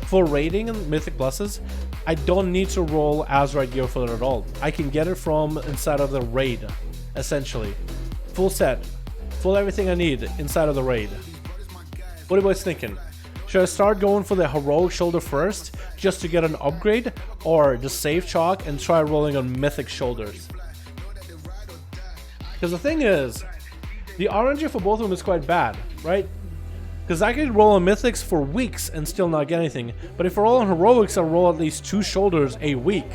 for raiding and Mythic pluses, I don't need to roll Azeroth gear for it at all. I can get it from inside of the raid, essentially. Full set, full everything I need inside of the raid. What are you guys thinking? Should I start going for the Heroic shoulder first, just to get an upgrade, or just save chalk and try rolling on Mythic shoulders? Because the thing is, the RNG for both of them is quite bad, right? Because I could roll on Mythics for weeks and still not get anything. But if I roll on Heroics, I'll roll at least 2 shoulders a week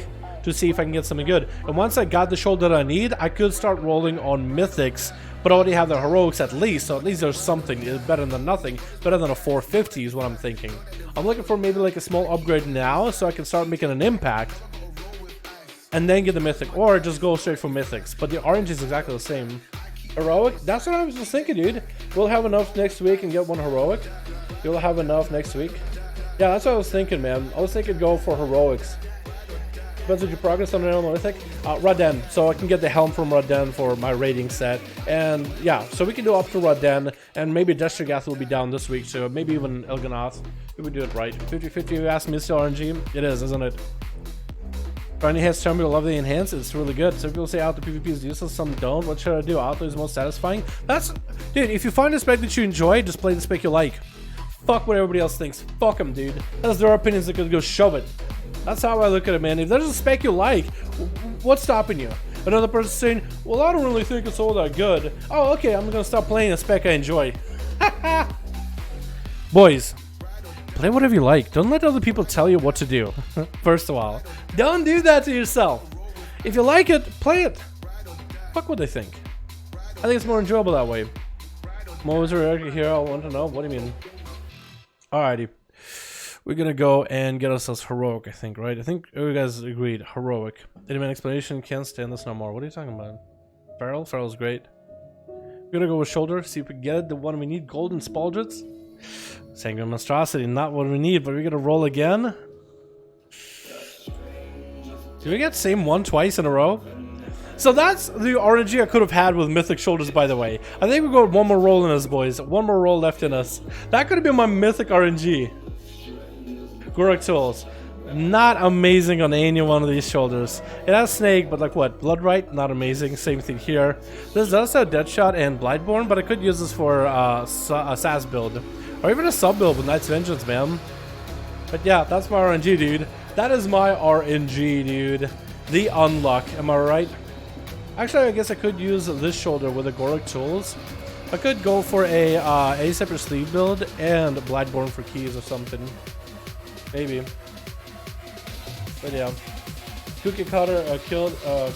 to see if I can get something good. And once I got the shoulder that I need, I could start rolling on Mythics, but I already have the Heroics at least, so at least there's something. It's better than nothing. Better than a 450 is what I'm thinking. I'm looking for maybe like a small upgrade now so I can start making an impact and then get the Mythic, or just go straight for Mythics. But the RNG is exactly the same. Heroic? That's what I was just thinking, dude. We'll have enough next week and get one Heroic. You'll have enough next week. Yeah, that's what I was thinking, man. I was thinking go for Heroics. Depends on your progress on an Mythic. Raden. So I can get the helm from Raden for my rating set. And yeah, so we can do up to Raden. And maybe Destrigath will be down this week, so maybe even Elganath. If we do it right. 50-50, you asked Mr. RNG. It is, isn't it? Trying has tell me to love the enhance. It's really good. Some people say auto PvP is useless, some don't. What should I do? Auto is most satisfying. That's, dude, if you find a spec that you enjoy, just play the spec you like. Fuck what everybody else thinks. Fuck them, dude. That's their opinions. That could go shove it. That's how I look at it, man. If there's a spec you like, what's stopping you? Another person saying, well, I don't really think it's all that good. Oh, okay, I'm gonna stop playing a spec I enjoy. Boys, play whatever you like. Don't let other people tell you what to do. First of all, don't do that to yourself. If you like it, play it. Fuck what they think. I think it's more enjoyable that way. Mo's here. I want to know. What do you mean? Alrighty. We're gonna go and get ourselves Heroic, I think, right? I think you guys agreed. Heroic. Enemy explanation, can't stand this no more. What are you talking about? Feral? Feral's great. We're gonna go with shoulder, see if we can get it. The one we need, golden Spaldrets. Sanguine Monstrosity, not what we need, but we're gonna roll again. Did we get same one twice in a row? So that's the RNG I could have had with Mythic shoulders, by the way. I think we got one more roll in us, boys. One more roll left in us. That could have been my Mythic RNG. Gorak tools. Not amazing on any one of these shoulders. It has Snake, but like what? Bloodright? Not amazing. Same thing here. This does have Deadshot and Blightborn, but I could use this for a SAS build. Or even a sub build with Knight's Vengeance, man. But yeah, that's my RNG, dude. That is my RNG, dude. The unlock. Am I right? Actually, I guess I could use this shoulder with the Gorak tools. I could go for a separate sleeve build and Blightborn for keys or something. Maybe. But yeah. Cookie Cutter killed the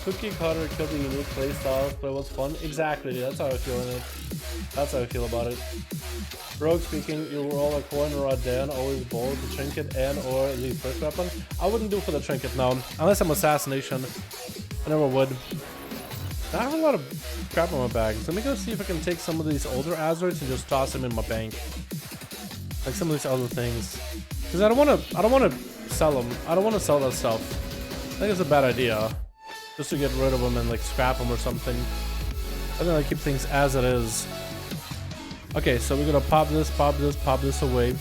unique playstyle, but it was fun. Exactly, dude. That's how I feel in it. That's how I feel about it. Rogue speaking, you roll a coin or a den, always bold, the trinket and or the first weapon. I wouldn't do for the trinket now, unless I'm assassination. I never would. I have a lot of crap in my bag. So let me go see if I can take some of these older Azeroths and just toss them in my bank. Like some of these other things. Because I don't wanna sell them. I don't wanna sell that stuff. I think it's a bad idea. Just to get rid of them and like scrap them or something. I think I keep things as it is. Okay, so we're gonna pop this away.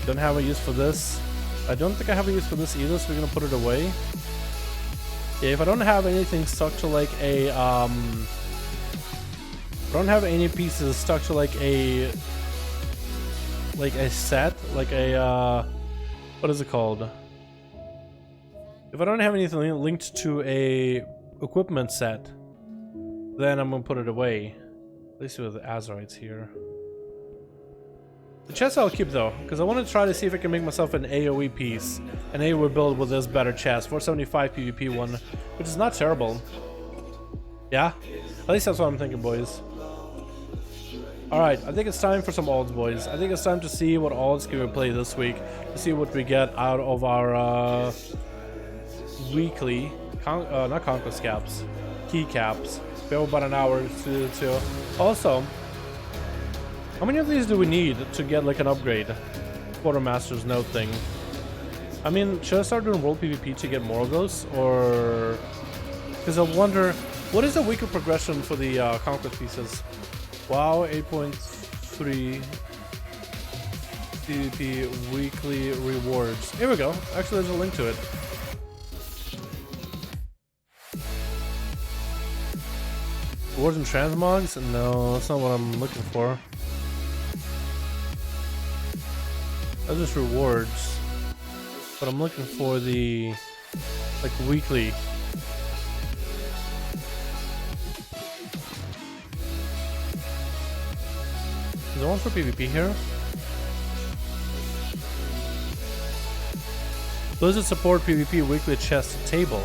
Don't have a use for this. I don't think I have a use for this either, so we're gonna put it away. Yeah, if I don't have anything stuck to like a I don't have any pieces stuck to like a set, like a what is it called? If I don't have anything linked to a equipment set, then I'm gonna put it away. At least with the Azerites here. The chest I'll keep though, because I want to try to see if I can make myself an AoE piece. An AoE build with this better chest. 475 PvP one, which is not terrible. Yeah? At least that's what I'm thinking, boys. Alright, I think it's time for some alts, boys. I think it's time to see what alts can we play this week. To see what we get out of our weekly, not conquest caps, key caps. We have about an hour to do. Also, how many of these do we need to get like an upgrade? Quartermaster's note thing. I mean, should I start doing world PvP to get more of those? Or... because I wonder, what is the weekly progression for the conquest pieces? WoW 8.3 PvP weekly rewards. Here we go. Actually, there's a link to it. Rewards and transmogs? No, that's not what I'm looking for. That's just rewards. But I'm looking for the like weekly. Is there one for PvP here? Those that support PvP weekly chest table.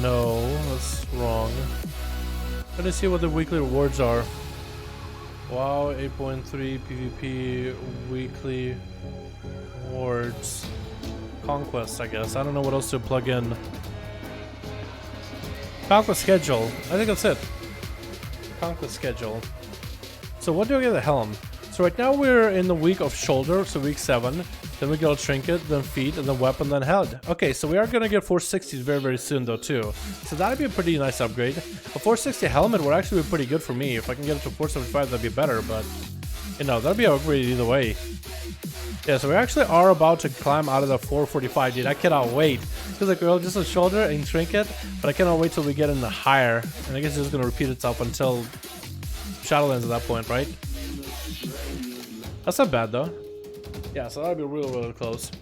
No, that's wrong. Let me see what the weekly rewards are. WoW 8.3 PvP weekly rewards. Conquest, I guess. I don't know what else to plug in. Conquest schedule. I think that's it. Conquest schedule. So what do I get the helm? So right now we're in the week of shoulder, so week 7. Then we get a trinket, then feet, and then weapon, then head. Okay, so we are gonna get 460s very, very soon though too. So that'd be a pretty nice upgrade. A 460 helmet would actually be pretty good for me. If I can get it to 475, that'd be better, but you know, that'd be an upgrade either way. Yeah, so we actually are about to climb out of the 445, dude. I cannot wait. Because like we're just a shoulder and trinket, but I cannot wait till we get in the higher. And I guess it's just gonna repeat itself until Shadowlands at that point, right? That's not bad though. Yeah, so that'll be real, really close.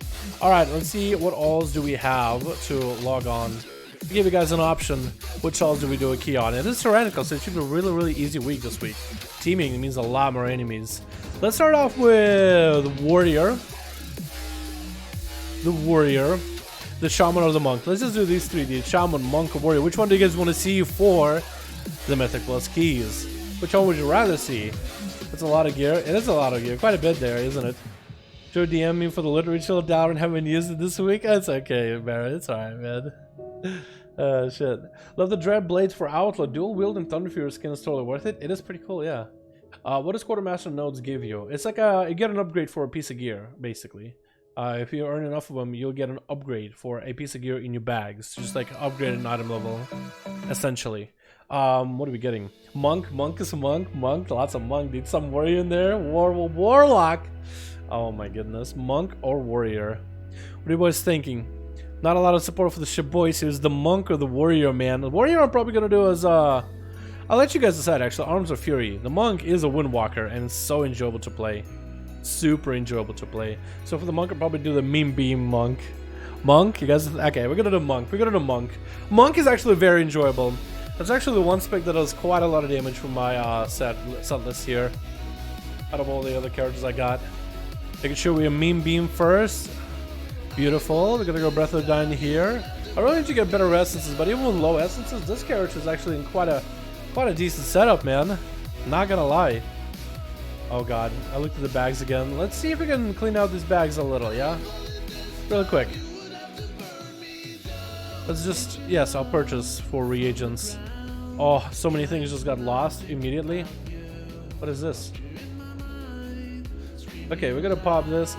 Alright, let's see what alls do we have to log on. To give you guys an option, which alls do we do a key on? It is tyrannical, so it should be a really, really easy week this week. Teaming means a lot more enemies. Let's start off with Warrior. The Warrior. The Shaman or the Monk. Let's just do these three, dude. Shaman, Monk, or Warrior. Which one do you guys want to see for the Mythic Plus keys? Which one would you rather see? It's a lot of gear. It is a lot of gear. Quite a bit there, isn't it? Joe DM me for the literature down and haven't used it this week. That's okay, Barrett. It's alright, man. Shit. Love the Dread Blades for Outlaw. Dual wield and Thunderfury skin is totally worth it. It is pretty cool, yeah. What does Quartermaster nodes give you? It's like you get an upgrade for a piece of gear, basically. If you earn enough of them, you'll get an upgrade for a piece of gear in your bags. Just like upgrade an item level, essentially. What are we getting? Monk. Monk is a monk. Monk. Lots of monk, dude. Some warrior in there. Warlock. Oh my goodness. Monk or warrior? What are you boys thinking? Not a lot of support for the ship boys. It was the monk or the warrior, man. The warrior I'm probably gonna do is I'll let you guys decide actually. Arms of Fury. The monk is a windwalker and it's so enjoyable to play. Super enjoyable to play. So for the monk I'll probably do the meme beam monk. Monk? You guys okay, we're gonna do monk. We're gonna do monk. Monk is actually very enjoyable. That's actually the one spec that does quite a lot of damage from my set list here. Out of all the other characters I got. Making sure we have meme beam first. Beautiful. We're gonna go Breath of Dying here. I really need to get better essences, but even with low essences, this character is actually in quite a decent setup, man. Not gonna lie. Oh god, I looked at the bags again. Let's see if we can clean out these bags a little, yeah? Really quick. Let's just, yes, I'll purchase 4 reagents. Oh, so many things just got lost immediately. What is this? Okay, we're gonna pop this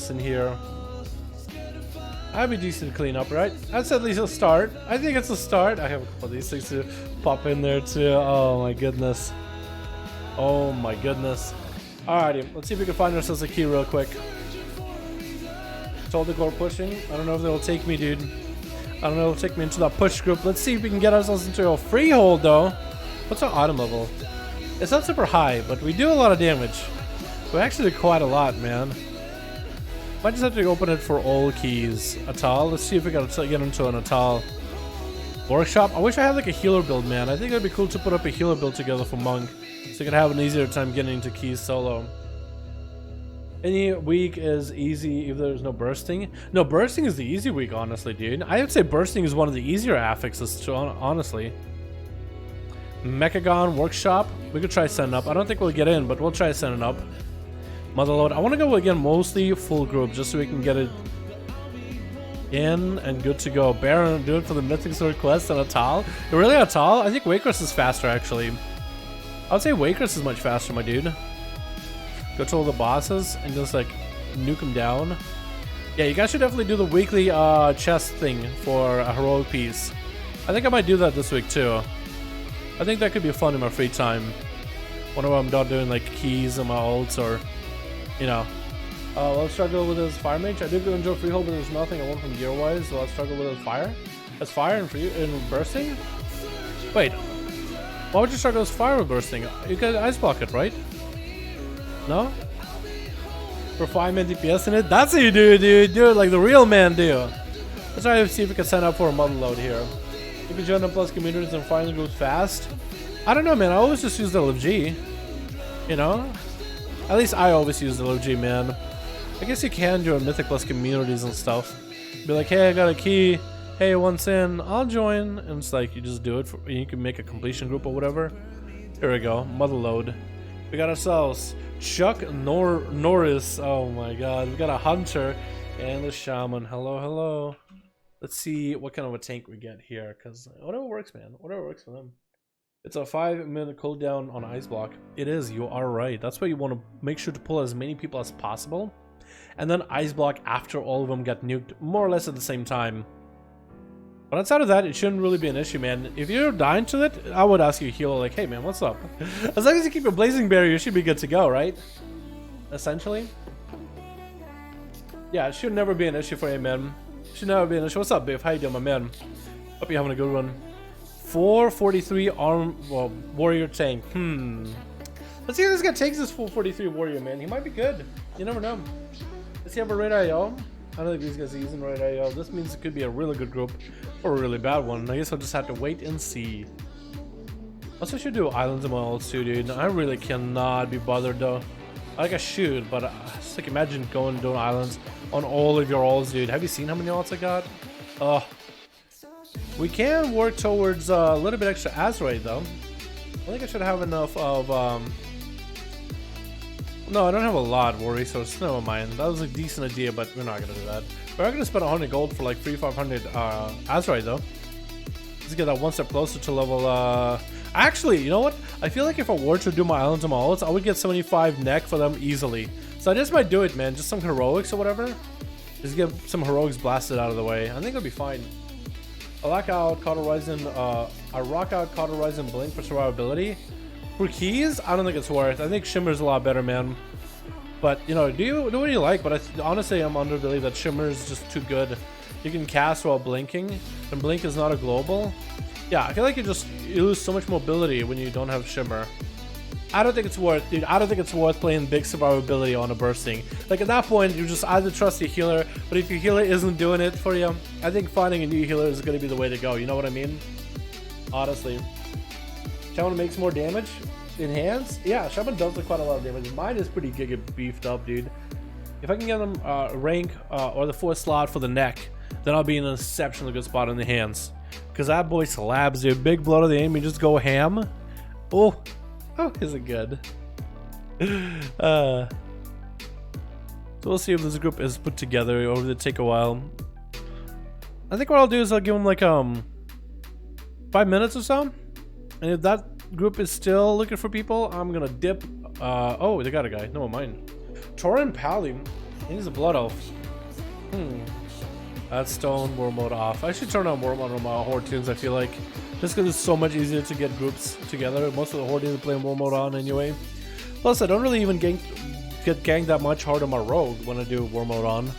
in here. That'd be decent to clean up, right? That's at least a start. I think it's a start. I have a couple of these things to pop in there too. Oh my goodness. Oh my goodness. Alrighty, let's see if we can find ourselves a key real quick. Told the core pushing. I don't know if they'll take me, dude. I don't know if they'll take me into that push group. Let's see if we can get ourselves into a freehold though. What's our item level? It's not super high, but we do a lot of damage. We actually do quite a lot, man. Might just have to open it for all keys. Atal, let's see if we can get into an Atal workshop. I wish I had like a healer build, man. I think it'd be cool to put up a healer build together for Monk, so you can have an easier time getting into keys solo. Any week is easy if there's no bursting. No, bursting is the easy week, honestly, dude. I would say bursting is one of the easier affixes, too, honestly. Mechagon workshop. We could try setting up. I don't think we'll get in, but we'll try setting up. Motherload. I want to go again mostly full group just so we can get it in and good to go. Baron, do it for the Mythic Sword quest and Atal. Really, Atal? I think Wakers is faster, actually. I would say Wakers is much faster, my dude. Go to all the bosses and just like nuke them down. Yeah, you guys should definitely do the weekly chest thing for a heroic piece. I think I might do that this week too. I think that could be fun in my free time. Whenever I'm not doing like keys and my ults or, you know. Let's struggle with his fire mage. I did enjoy freehold, but there's nothing I want from gear wise. So let's struggle with his fire. That's fire and bursting? Wait. Why would you struggle with fire with bursting? You can ice block it, right? No? For 5 min DPS in it? That's what you do, dude. Do it like the real man do. Let's try to see if we can sign up for a Motherload here. You can join the plus communities and find the groups fast. I don't know, man. I always just use the LFG. You know? At least I always use the LFG, man. I guess you can join Mythic plus communities and stuff. Be like, hey, I got a key. Hey, once in, I'll join. And it's like, you just do it. You can make a completion group or whatever. Here we go. Motherload. We got ourselves Chuck Norris. Oh my god. We got a Hunter and the Shaman. Hello, hello. Let's see what kind of a tank we get here. Because whatever works, man. Whatever works for them. It's a 5-minute cooldown on Ice Block. It is. You are right. That's why you want to make sure to pull as many people as possible. And then Ice Block after all of them get nuked. More or less at the same time. But outside of that, it shouldn't really be an issue, man. If you're dying to it, I would ask you a healer, like, hey, man, what's up? As long as you keep your Blazing Barrier, you should be good to go, right? Essentially. Yeah, it should never be an issue for you, man. Should never be an issue. What's up, Biff? How you doing, my man? Hope you're having a good one. 443 warrior tank. Let's see if this guy takes this 443 warrior, man. He might be good. You never know. Does he have a Raid IO? I don't think these guys are using Raid IO. This means it could be a really good group or a really bad one. I guess I'll just have to wait and see. Also, I should do islands in my ults too, dude. I really cannot be bothered though. Like I should, but just like imagine going and doing islands on all of your ults, dude. Have you seen how many ults I got? We can work towards a little bit extra Azeroth though. I think I should have enough of no, I don't have a lot of war resources. Never mind. That was a decent idea, but we're not gonna do that. We're gonna spend 100 gold for like 3,500 Azeroth though. Let's get that one step closer to level. Actually, you know what? I feel like if I were to do my islands and my ults, I would get 75 neck for them easily. So I just might do it, man. Just some heroics or whatever. Just get some heroics blasted out of the way. I think it'll be fine. I rock out Cauterizing Blink for survivability. For keys, I don't think it's worth. I think Shimmer's a lot better, man. But you know, do what you like. But honestly, I'm under believe that Shimmer is just too good. You can cast while blinking, and blink is not a global. Yeah, I feel like you lose so much mobility when you don't have Shimmer. I don't think it's worth, dude. I don't think it's worth playing big survivability on a bursting. Like at that point, you just either trust your healer, but if your healer isn't doing it for you, I think finding a new healer is going to be the way to go. You know what I mean? Honestly. Shaman makes more damage in hands? Yeah, Shaman does quite a lot of damage. Mine is pretty giga beefed up, dude. If I can get them rank or the 4th slot for the neck, then I'll be in an exceptionally good spot in the hands. Because that boy slabs, dude. Big blow to the aim and just go ham. Oh, is it good? So we'll see if this group is put together or will it take a while. I think what I'll do is I'll give them like 5 minutes or so. And if that group is still looking for people, I'm gonna dip. Oh, they got a guy. No, mind. Torin Pally. He's a blood elf. That's stone war mode off. I should turn on war mode on my horde tunes, I feel like. Just because it's so much easier to get groups together. Most of the horde teams are playing war mode on anyway. Plus, I don't really even get ganked that much hard on my rogue when I do war mode on.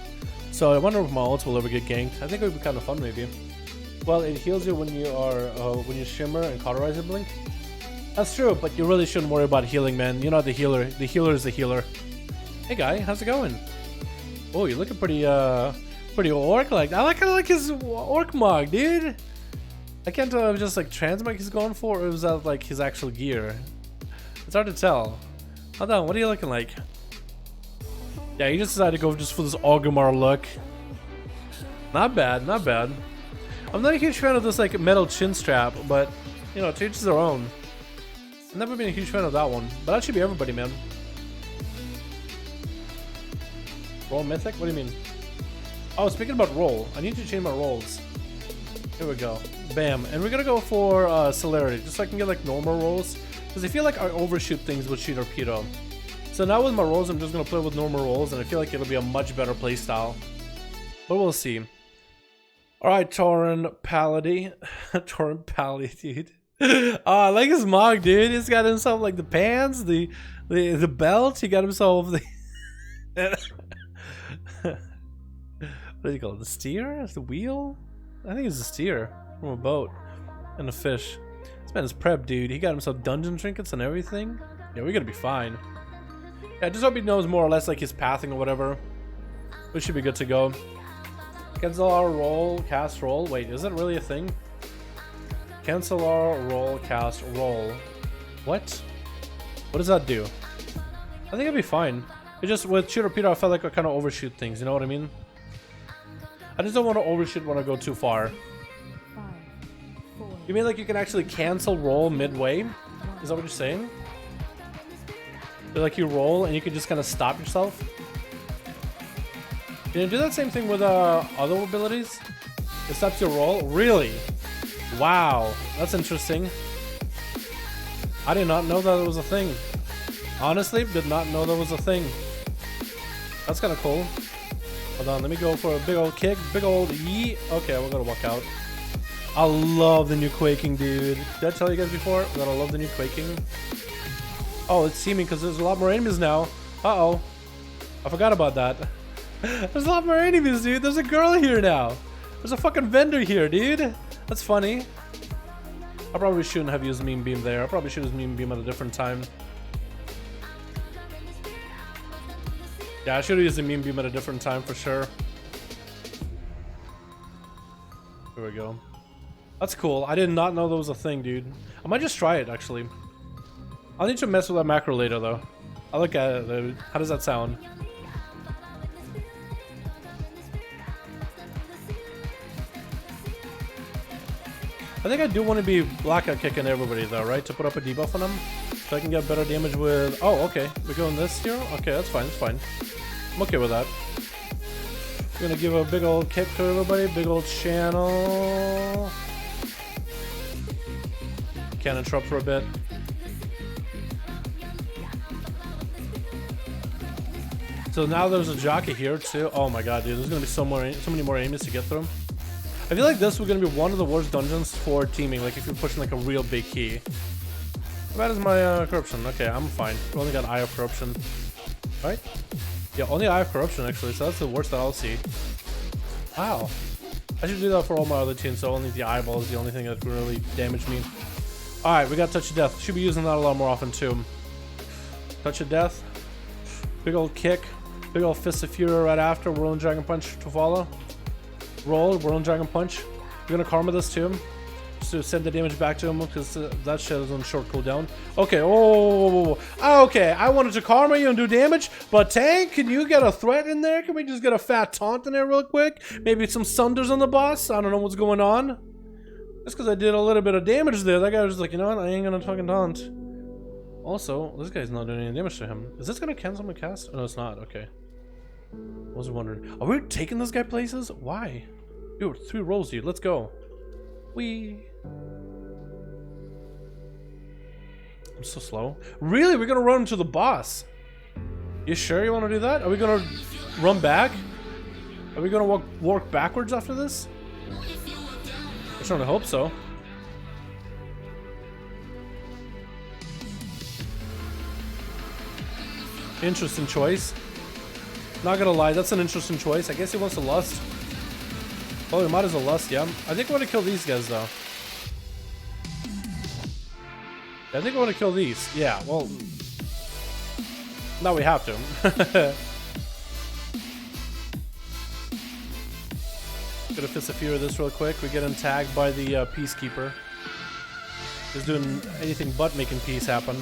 So I wonder if my ults will ever get ganked. I think it would be kind of fun, maybe. Well, it heals you when you are when you shimmer and cauterize a blink. That's true, but you really shouldn't worry about healing, man. You're not the healer. The healer is the healer. Hey, guy, how's it going? Oh, you're looking pretty, pretty orc-like. I kind of like his orc mug, dude. I can't tell if it was just like transmog he's going for, or was that like his actual gear. It's hard to tell. Hold on, what are you looking like? Yeah, you just decided to go just for this Orgrimmar look. Not bad, not bad. I'm not a huge fan of this like metal chin strap, but you know, to each their own. I've never been a huge fan of that one, but that should be everybody, man. Roll Mythic? What do you mean? Oh, speaking about roll, I need to change my rolls. Here we go. Bam. And we're gonna go for celerity, just so I can get like normal rolls. Because I feel like I overshoot things with Sheet Torpedo. So now with my rolls, I'm just gonna play with normal rolls, and I feel like it'll be a much better playstyle. But we'll see. Alright, Tauren Palady. Tauren Palady, dude. Oh, I like his mug, dude. He's got himself like the pants, the belt. He got himself the what do you call it? The steer? The wheel? I think it's a steer from a boat and a fish. This man is prep, dude. He got himself dungeon trinkets and everything. Yeah, we're gonna be fine. Yeah, I just hope he knows more or less like his pathing or whatever. We should be good to go. Cancel our roll, cast roll. Wait, is it really a thing? Cancel our roll, cast roll. What? What does that do? I think it'll be fine. It just with Sheet Torpedo, I felt like I kind of overshoot things. You know what I mean? I just don't want to overshoot when I go too far. 5, 4, You mean like you can actually cancel roll midway? Is that what you're saying? Like you roll and you can just kind of stop yourself? Can you do that same thing with other abilities? It stops your roll? Really? Wow, that's interesting. I did not know that was a thing. Honestly, did not know that was a thing. That's kind of cool. Hold on, let me go for a big old kick, big old yeet. Okay, we're gonna walk out. I love the new quaking, dude. Did I tell you guys before that I love the new quaking? Oh, it's teaming because there's a lot more enemies now. Uh-oh. I forgot about that. There's a lot more enemies, dude. There's a girl here now. There's a fucking vendor here, dude. That's funny. I probably shouldn't have used Meme Beam there. I probably should have used Meme Beam at a different time. Yeah, I should have used the Meme Beam at a different time for sure. Here we go. That's cool. I did not know that was a thing, dude. I might just try it, actually. I'll need to mess with that macro later, though. I'll look at it. How does that sound? I think I do want to be blackout kicking everybody though, right? To put up a debuff on them. So I can get better damage with... Oh, okay. We're going this here? Okay, that's fine, that's fine. I'm okay with that. We're gonna give a big old kick to everybody. Big old channel. Can't interrupt for a bit. So now there's a jockey here too. Oh my god, dude. There's gonna be so many more enemies to get through. I feel like this was gonna be one of the worst dungeons for teaming, like if you're pushing like a real big key. How bad is my corruption? Okay, I'm fine. We only got Eye of Corruption. Right? Yeah, only Eye of Corruption actually, so that's the worst that I'll see. Wow. I should do that for all my other teams, so only the eyeball is the only thing that can really damage me. Alright, we got Touch of Death. Should be using that a lot more often too. Touch of Death. Big old kick. Big old Fist of Fury right after. Whirling Dragon Punch to follow. Roll, Whirling Dragon Punch. We're gonna karma this to him. Just to send the damage back to him because that shit is on short cooldown. Okay, oh, okay. I wanted to karma you and do damage, but Tank, can you get a threat in there? Can we just get a fat taunt in there real quick? Maybe some Sunders on the boss? I don't know what's going on. Just because I did a little bit of damage there, that guy was just like, you know what? I ain't gonna fucking taunt. Also, this guy's not doing any damage to him. Is this gonna cancel my cast? Oh, no, it's not. Okay. I was wondering. Are we taking this guy places? Why? Dude, 3 rolls, dude. Let's go. Wee. I'm so slow. Really? We're gonna run into the boss? You sure you want to do that? Are we gonna run back? Are we gonna walk backwards after this? I certainly hope so. Interesting choice. Not gonna lie, that's an interesting choice. I guess he wants to lust. Oh, he might as well lust, yeah. I think I want to kill these guys though. I think I want to kill these. Yeah, well... Now we have to. Gonna Fist of Fury this real quick. We get him tagged by the Peacekeeper. He's doing anything but making peace happen.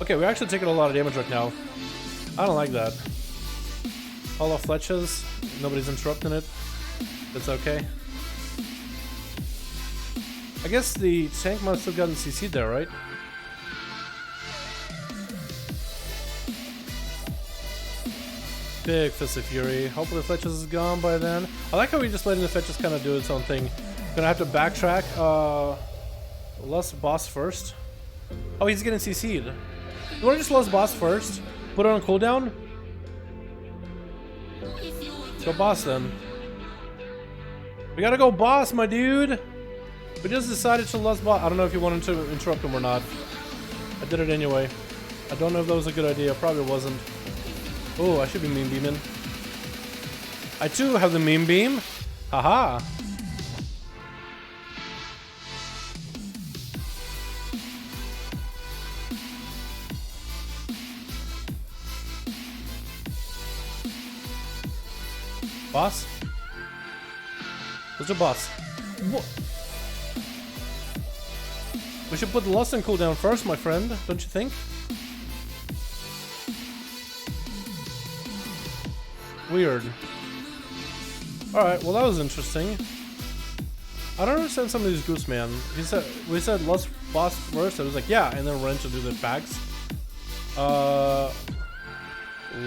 Okay, we're actually taking a lot of damage right now. I don't like that. All of Fletches, nobody's interrupting it. That's okay. I guess the tank must have gotten CC'd there, right? Big Fist of Fury. Hopefully Fletches is gone by then. I like how we just letting the Fletches kind of do its own thing. Gonna have to backtrack. Lust boss first. Oh, he's getting CC'd. You wanna just lust boss first? Put it on cooldown? Let's go boss then. We gotta go boss, my dude! We just decided to lust boss. I don't know if you wanted to interrupt him or not. I did it anyway. I don't know if that was a good idea. Probably wasn't. Oh, I should be meme beaming. I too have the meme beam. Haha. Boss? What's your boss? What? We should put the Lust on cooldown first, my friend, don't you think? Weird. Alright, well that was interesting. I don't understand some of these groups, man. We said Lust boss first, I was like, yeah, and then run to do the packs.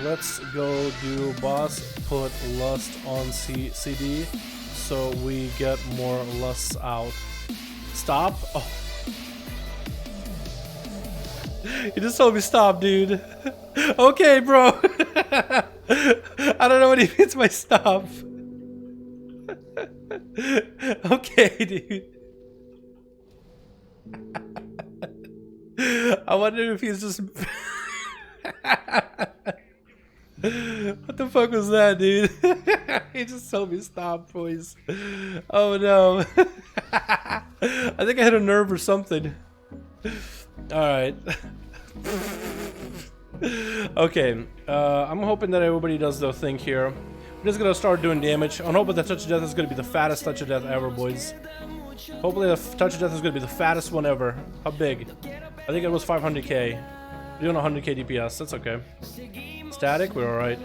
Let's go do boss, put Lust on CD, so we get more Lusts out. Stop? Oh. You just told me stop, dude. Okay, bro. I don't know what he means by stop. Okay, dude. I wonder if he's just... What the fuck was that, dude? He just told me stop, boys. Oh no. I think I hit a nerve or something. Alright. Okay. I'm hoping that everybody does their thing here. I'm just gonna start doing damage. I'm hoping that Touch of Death is gonna be the fattest Touch of Death ever, boys. Hopefully the Touch of Death is gonna be the fattest one ever. How big? I think it was 500k. We're doing 100k DPS, that's okay. Static, we're alright.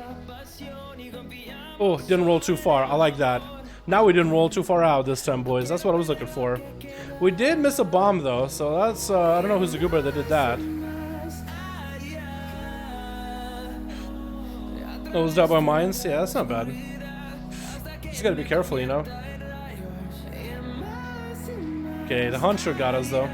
Oh, didn't roll too far. I like that. Now we didn't roll too far out this time, boys. That's what I was looking for. We did miss a bomb, though, so that's... I don't know who's the goober that did that. Oh, was that by mines? Yeah, that's not bad. Just gotta be careful, you know? Okay, the Hunter got us, though.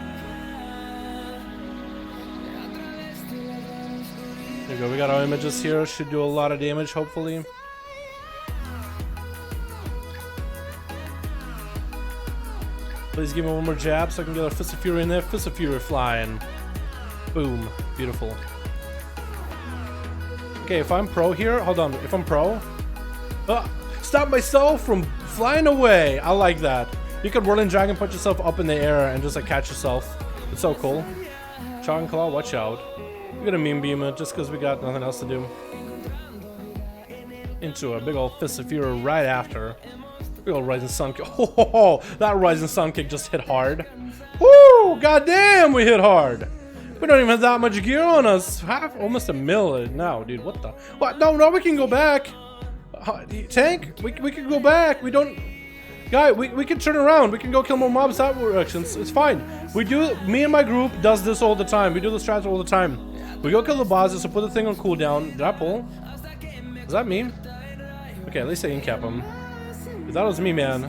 There we go, we got our images here. Should do a lot of damage, hopefully. Please give me one more jab so I can get a Fist of Fury in there. Fist of Fury flying. Boom. Beautiful. Okay, if I'm pro here, hold on. If I'm pro, stop myself from flying away. I like that. You can Whirling Dragon punch yourself up in the air and just like catch yourself. It's so cool. Charging Claw, watch out. We're gonna meme beam it just because we got nothing else to do. Into a big old Fist of Fury right after. Big old Rising Sun kick. Oh, that Rising Sun kick just hit hard. Woo! Goddamn, we hit hard. We don't even have that much gear on us. Almost a mil now, dude. What the? What? No, we can go back. Tank, we can go back. We don't. Guy, we can turn around. We can go kill more mobs that directions. It's fine. We do. Me and my group does this all the time. We do the strats all the time. We go kill the bosses. So put the thing on cooldown. Did I pull? Is that me? Okay, at least I can cap him. If that was me, man,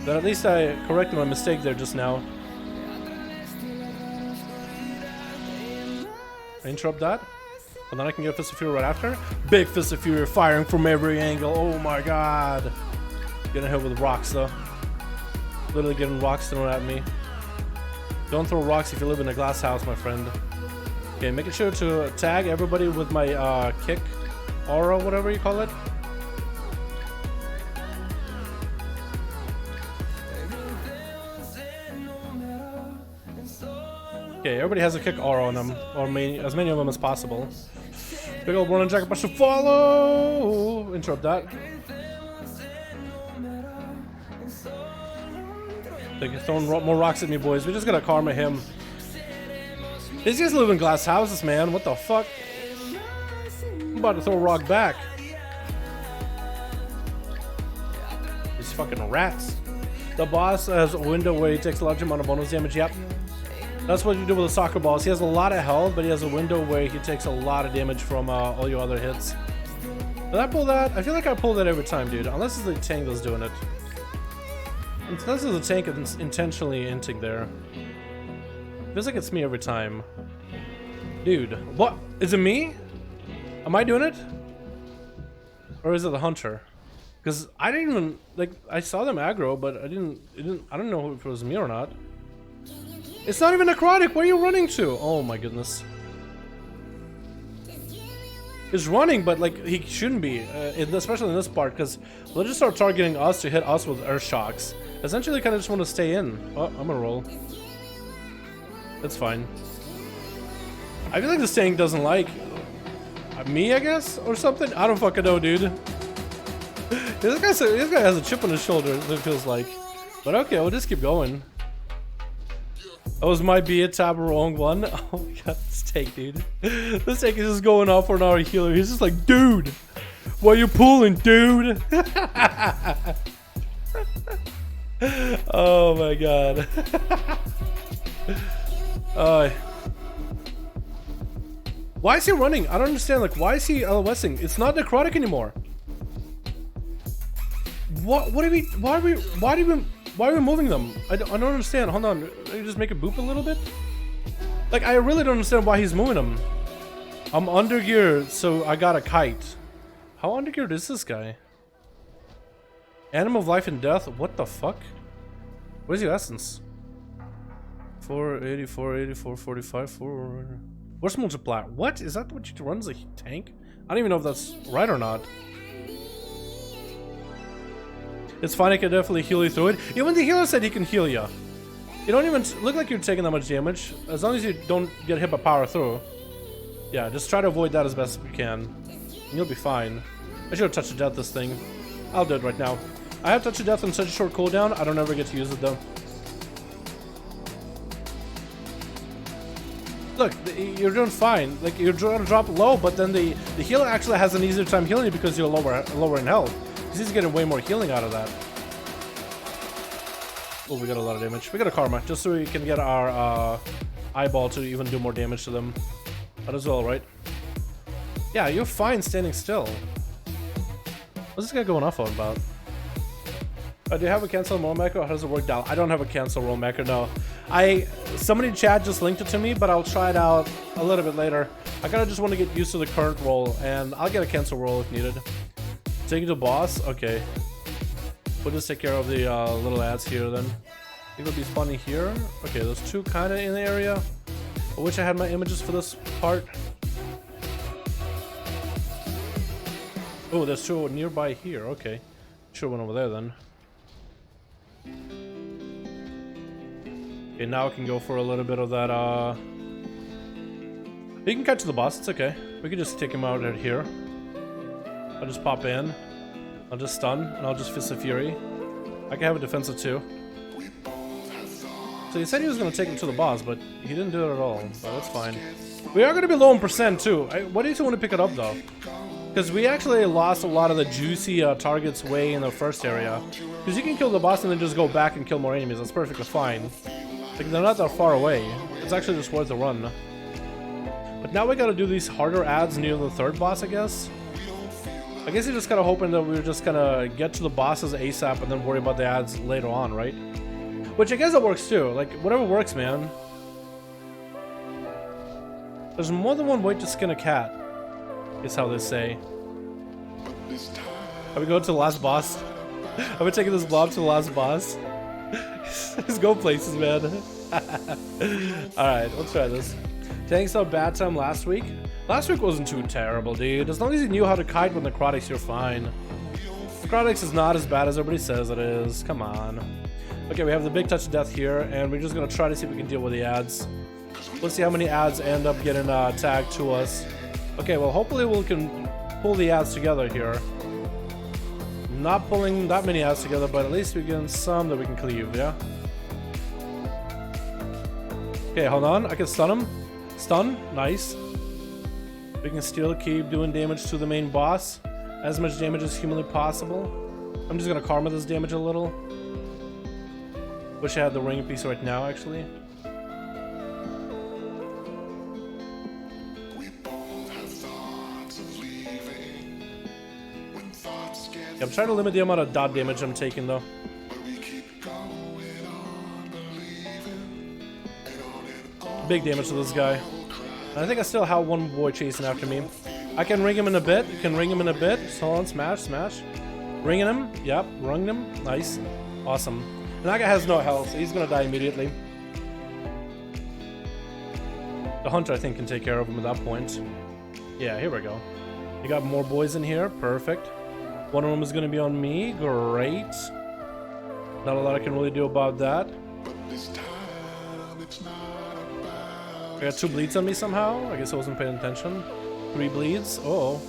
then at least I corrected my mistake there just now. I interrupt that, and then I can get Fist of Fury right after. Big Fist of Fury firing from every angle. Oh my god. Getting hit with rocks though. Literally getting rocks thrown at me. Don't throw rocks if you live in a glass house, my friend. Okay, making sure to tag everybody with my kick aura, whatever you call it. Okay, everybody has a kick aura on them, or as many of them as possible. Big old running jacket, bunch to follow. Interrupt that. They're throwing more rocks at me, boys. We just gotta karma him. These guys live in glass houses, man. What the fuck? I'm about to throw a rock back. These fucking rats. The boss has a window where he takes a large amount of bonus damage. Yep. That's what you do with the soccer balls. He has a lot of health, but he has a window where he takes a lot of damage from all your other hits. Did I pull that? I feel like I pull that every time, dude. Unless it's the tank that's doing it. Unless it's the tank that's intentionally inting there. Feels like it's me every time. Dude, what? Is it me? Am I doing it? Or is it the hunter? Because I didn't even, like, I saw them aggro, but I don't know if it was me or not. It's not even necrotic. Where are you running to? Oh my goodness. He's running, but like he shouldn't be, especially in this part, because they'll just start targeting us to hit us with earth shocks. Essentially, kind of just want to stay in. Oh, I'm gonna roll. That's fine. I feel like this tank doesn't like me, I guess, or something. I don't fucking know, dude. This guy has a chip on his shoulder. It feels like, but okay, we'll just keep going. That was my be a tab wrong one. Oh my god, this tank, dude. This tank is just going off for an hour healer. He's just like, dude, what are you pulling, dude? Oh my god. Why is he running? I don't understand. Like, why is he LOSing? It's not necrotic anymore. What are we? Why are we moving them? I don't understand. Hold on. Let me just make it boop a little bit. Like, I really don't understand why he's moving them. I'm undergeared, so I got a kite. How undergeared is this guy? Animal of life and death? What the fuck? Where's your essence? 484, 84, 45, 4. Where's multiplier? What? Is that what you runs a tank? I don't even know if that's right or not. It's fine, I can definitely heal you through it. Even the healer said he can heal you. You don't even look like you're taking that much damage. As long as you don't get hit by power through. Yeah, just try to avoid that as best as you can. And you'll be fine. I should have touched of death this thing. I'll do it right now. I have touch of death on such a short cooldown, I don't ever get to use it though. Look, you're doing fine. Like, you're trying to drop low, but then the healer actually has an easier time healing you because you're lower in health. He's getting way more healing out of that. Oh, we got a lot of damage. We got a karma, just so we can get our eyeball to even do more damage to them. That as well, right? Yeah, you're fine standing still. What's this guy going off on about? Do you have a cancel roll macro? How does it work down? I don't have a cancel roll macro, no. Somebody in chat just linked it to me, but I'll try it out a little bit later. I kinda just want to get used to the current roll, and I'll get a cancel roll if needed. Taking the boss? Okay. We'll just take care of the little ads here then. I think it'll be spawning here. Okay, there's two kinda in the area. I wish I had my images for this part. Oh, there's two nearby here. Okay. Sure one over there then. Okay, now I can go for a little bit of that, You can catch the boss, it's okay. We can just take him out right here. I'll just pop in. I'll just stun, and I'll just Fist of Fury. I can have a defensive too. So he said he was going to take him to the boss, but he didn't do it at all. But that's fine. We are going to be low in percent too. What do you want to pick it up though? Because we actually lost a lot of the juicy targets way in the first area. Because you can kill the boss and then just go back and kill more enemies. That's perfectly fine. Like, they're not that far away. It's actually just worth the run. But now we gotta do these harder ads near the third boss, I guess. I guess you're just kind of hoping that we were just gonna get to the bosses ASAP and then worry about the ads later on, right? Which I guess it works too. Like, whatever works, man. There's more than one way to skin a cat, is how they say. Are we going to the last boss? Are we taking this blob to the last boss? Let's go places, man. Alright, let's try this. Thanks for bad time last week. Last week wasn't too terrible, dude. As long as you knew how to kite with necrotics, you're fine. Necrotics is not as bad as everybody says it is. Come on. Okay, we have the big touch of death here, and we're just gonna try to see if we can deal with the ads. Let's see how many ads end up getting tagged to us. Okay, well, hopefully we can pull the ads together here. Not pulling that many ads together, but at least we get some that we can cleave, yeah? Okay, hold on. I can stun him. Stun. Nice. We can still keep doing damage to the main boss. As much damage as humanly possible. I'm just gonna karma this damage a little. Wish I had the ring piece right now, actually. I'm trying to limit the amount of dot damage I'm taking though. Big damage to this guy. I think I still have one boy chasing after me. I can ring him in a bit. Can ring him in a bit. Hold on, smash, smash. Ringing him. Yep, rung him. Nice. Awesome. And that guy has no health, so he's gonna die immediately. The hunter, I think, can take care of him at that point. Yeah, here we go. You got more boys in here. Perfect. One of them is going to be on me. Great. Not a lot I can really do about that. I got 2 bleeds on me somehow. I guess I wasn't paying attention. 3 bleeds. Uh oh.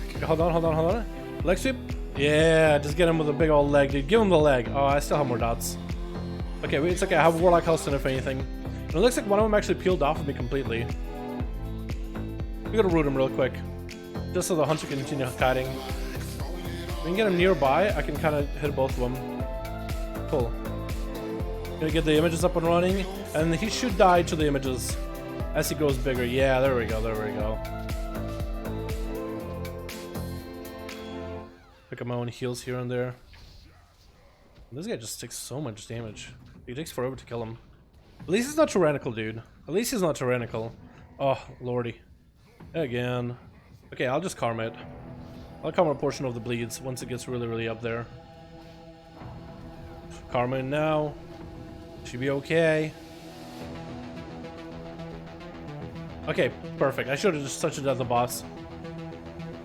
Okay, hold on, hold on, hold on. Leg sweep. Yeah, just get him with a big old leg, dude. Give him the leg. Oh, I still have more dots. Okay, wait, it's okay. I have Warlock Helston if anything. And it looks like one of them actually peeled off of me completely. We gotta root him real quick. Just so the hunter can continue kiting. We can get him nearby. I can kind of hit both of them. Cool. Gonna get the images up and running, and he should die to the images as he grows bigger. Yeah, there we go. There we go. Pick up my own heals here and there. This guy just takes so much damage. It takes forever to kill him. At least he's not tyrannical, dude. At least he's not tyrannical. Oh, lordy. Again. Okay, I'll just karma it. I'll karma a portion of the bleeds once it gets really, really up there. Karma in now. Should be okay. Okay, perfect. I should have just touched it at the boss.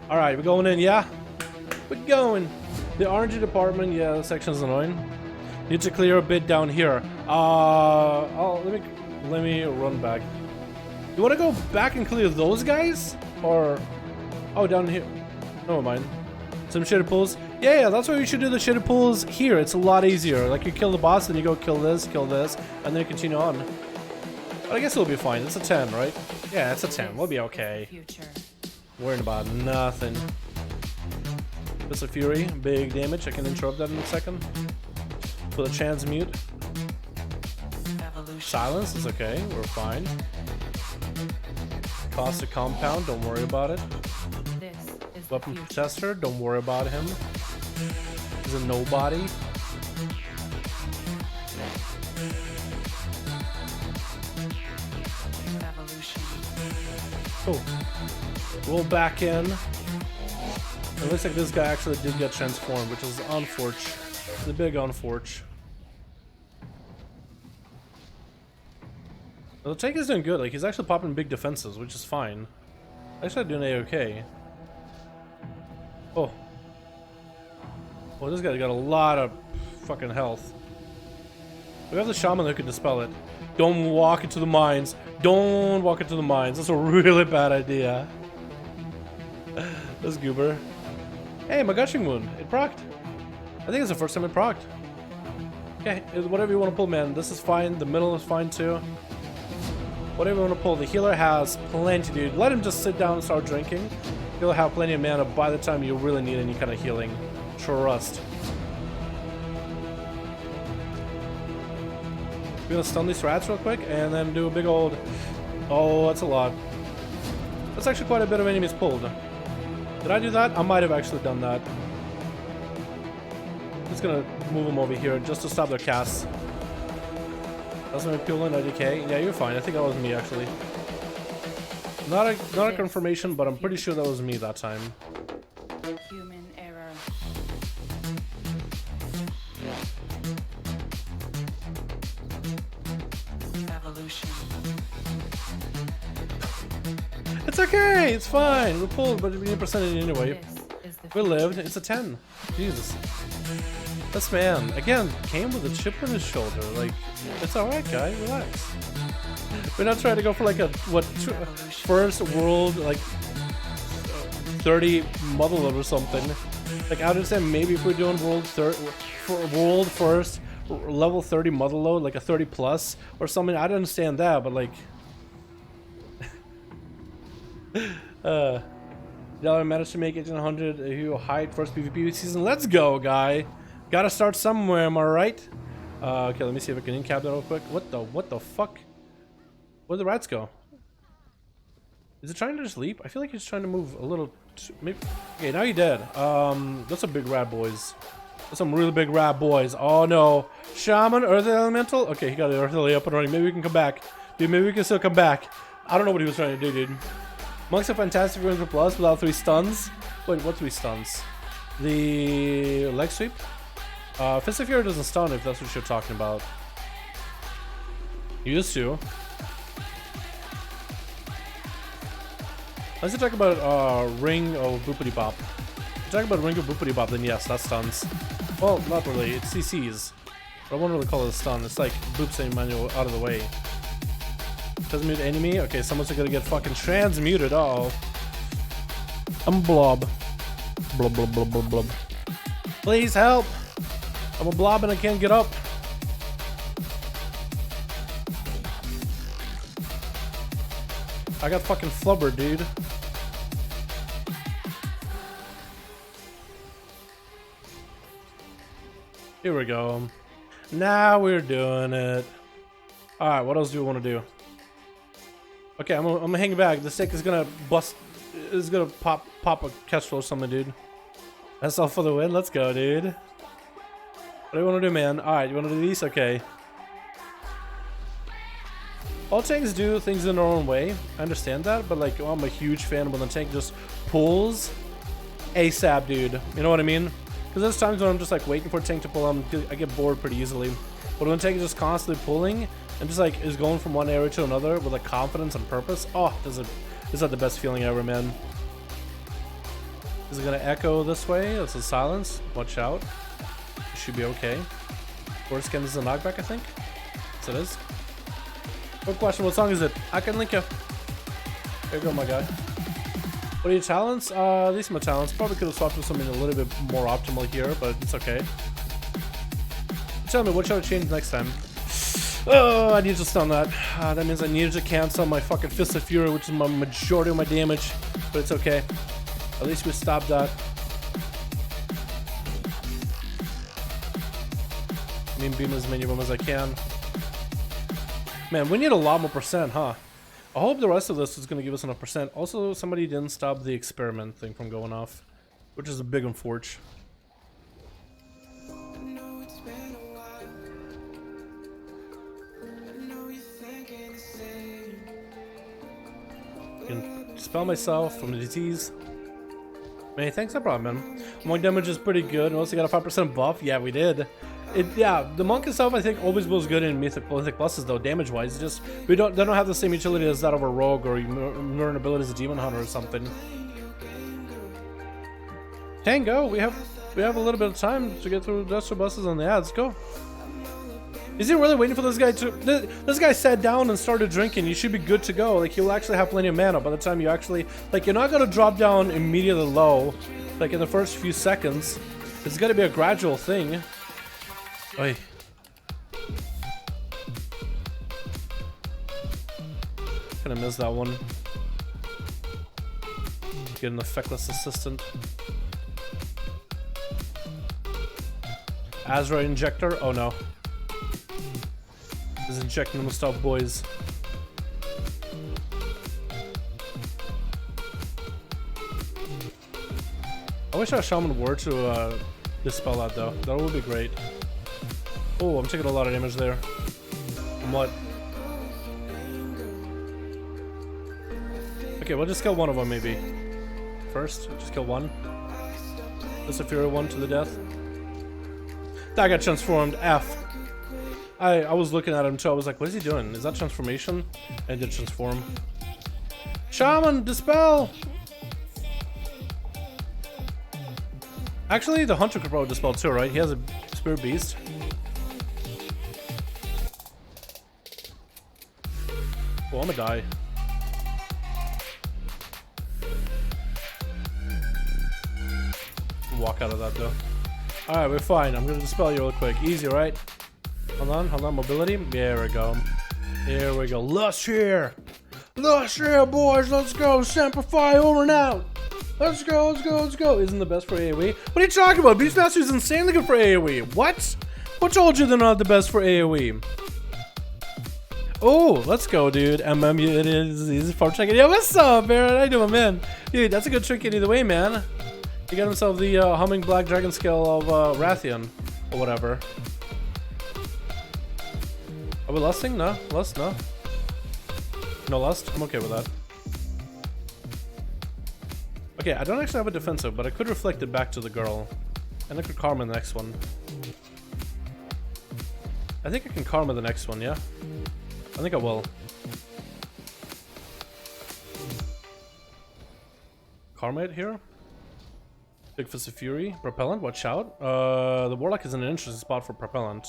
Alright, we're going in, yeah? We're going. The RNG department, yeah, this section's annoying. Need to clear a bit down here. Let me run back. You want to go back and clear those guys? Or... oh, down here. Never mind. Some shaded pools. Yeah, that's why we should do the shaded pools here. It's a lot easier. Like, you kill the boss, then you go kill this, and then you continue on. But I guess it'll be fine. It's a 10, right? Yeah, it's a 10. We'll be okay. Worrying about nothing. Fist of Fury. Big damage. I can interrupt that in a second. Put a chance mute. Silence is okay. We're fine. Caustic Compound. Don't worry about it. Weapon Protester, don't worry about him. He's a nobody. Cool. Roll back in. It looks like this guy actually did get transformed, which is unfortunate. The big unfortunate. The tank is doing good. Like, he's actually popping big defenses, which is fine. Actually doing A-okay. Oh. Well, this guy's got a lot of fucking health. We have the shaman that can dispel it. Don't walk into the mines. Don't walk into the mines. That's a really bad idea. This goober. Hey, my gushing wound. It procced. I think it's the first time it procced. Okay, whatever you want to pull, man. This is fine. The middle is fine too. Whatever you want to pull. The healer has plenty, dude. Let him just sit down and start drinking. He'll have plenty of mana by the time you really need any kind of healing. Trust. We're gonna stun these rats real quick and then do a big old... oh, that's a lot. That's actually quite a bit of enemies pulled. Did I do that? I might have actually done that. Just gonna move them over here just to stop their casts. That's my peel in IDK. Yeah, you're fine. I think that was me actually. Not a confirmation, but I'm pretty sure that was me that time. Human error. Evolution. It's okay. It's fine. We pulled, but we didn't percent it anyway. We lived. It's a 10. Jesus. This man, again, came with a chip on his shoulder. Like, it's alright, guy, relax. We're not trying to go for like a, first world, like, 30 Motherload or something. Like, I understand maybe if we're doing world first, level 30 Motherload, like a 30 plus or something, I'd understand that, but like... Dalaran managed to make it 100 who hide first PvP season. Let's go, guy. Gotta start somewhere, am I right? Okay, let me see if I can in-cap that real quick. What the fuck? Where'd the rats go? Is it trying to just leap? I feel like he's trying to move a little maybe. Okay, now you're dead. That's some big rat boys. That's some really big rat boys. Oh no. Shaman, Earth Elemental? Okay, he got the Earth Elemental up and running. Maybe we can come back. Dude, maybe we can still come back. I don't know what he was trying to do, dude. Monks are fantastic for 100 plus without 3 stuns. Wait, what 3 stuns? The leg sweep? Fist of Fury doesn't stun if that's what you're talking about. Used to. Let's talk about Ring of Boopity Bop. If you talk about Ring of Boopity Bop, then yes, that stuns. Well, not really, it's CCs. But I won't really call it a stun. It's like boops any manual out of the way. Doesn't mute enemy? Okay, someone's gonna get fucking transmuted. Uh oh. I'm a blob. Blob, blob, blob, blob, blob. Please help! I'm a blob and I can't get up. I got fucking flubber, dude. Here we go. Now we're doing it. Alright, what else do we want to do? Okay, I'm gonna hang back. The stick is gonna bust. Is gonna pop a catch flow or something, dude. That's all for the win. Let's go, dude. What do you want to do, man? Alright, you want to do these? Okay. All tanks do things in their own way. I understand that, but like, I'm a huge fan when the tank just pulls ASAP, dude. You know what I mean? Because there's times when I'm just like waiting for a tank to pull, I get bored pretty easily. But when a tank is just constantly pulling and just like is going from one area to another with like confidence and purpose, oh, is that the best feeling ever, man? Is it gonna echo this way? That's a silence. Watch out. It should be okay. Worst skin is a knockback, I think. Yes, it is. Quick question, what song is it? I can link you. There you go, my guy. What are your talents? These are my talents. Probably could have swapped with something a little bit more optimal here, but it's okay. Tell me, what should I change next time? Oh, I need to stun that. That means I needed to cancel my fucking Fist of Fury, which is my majority of my damage, but it's okay. At least we stopped that. I mean, beam as many of them as I can. Man, we need a lot more percent, huh? I hope the rest of this is going to give us enough percent. Also, somebody didn't stop the experiment thing from going off, which is a big unfortunate. I can dispel myself from the disease. Many thanks, no problem, man. Monk damage is pretty good. We also got a 5% buff. Yeah, we did. Yeah, the monk itself I think always was good in Mythic pluses though, damage wise. It's just they don't have the same utility as that of a rogue or mirroring ability as a demon hunter or something. Tango, we have a little bit of time to get through Destro buses on the ads. Go. Is he really waiting for this guy to? This guy sat down and started drinking. You should be good to go. Like, he'll actually have plenty of mana by the time you actually, like, you're not gonna drop down immediately low, like in the first few seconds. It's gonna be a gradual thing. Oi. Kinda missed that one. Get an effectless assistant. Azeroth injector? Oh no. He's injecting them with stuff, boys. I wish our shaman were to dispel that though. That would be great. Oh, I'm taking a lot of damage there. From what? Okay, we'll just kill one of them maybe. First, just kill one. This a Fury one to the death. That got transformed. F. I was looking at him too. I was like, what is he doing? Is that transformation? And it did transform. Shaman, dispel! Actually, the hunter could probably dispel too, right? He has a Spirit Beast. Oh, I'm gonna die. Walk out of that though. Alright, we're fine. I'm gonna dispel you real quick. Easy, right? Hold on, mobility. There we go. Here we go. Lust here! Lust here, boys! Let's go! Semplify over and out! Let's go, let's go, let's go! Isn't the best for AoE? What are you talking about? Beastmaster is insanely good for AoE! What? Who told you they're not the best for AoE? Oh, let's go, dude. it is easy for checking. Yeah, what's up, Aaron? How you doing, man? Dude, that's a good trinket either way, man. He got himself the humming black dragon scale of Rathian, or whatever. Are we lusting? No? Lust? No? No lust? I'm okay with that. Okay, I don't actually have a defensive, but I could reflect it back to the girl. And I could karma the next one. I think I can karma the next one, yeah? I think I will. Karma it here. Big Fist of Fury. Propellant, watch out. The Warlock is in an interesting spot for Propellant.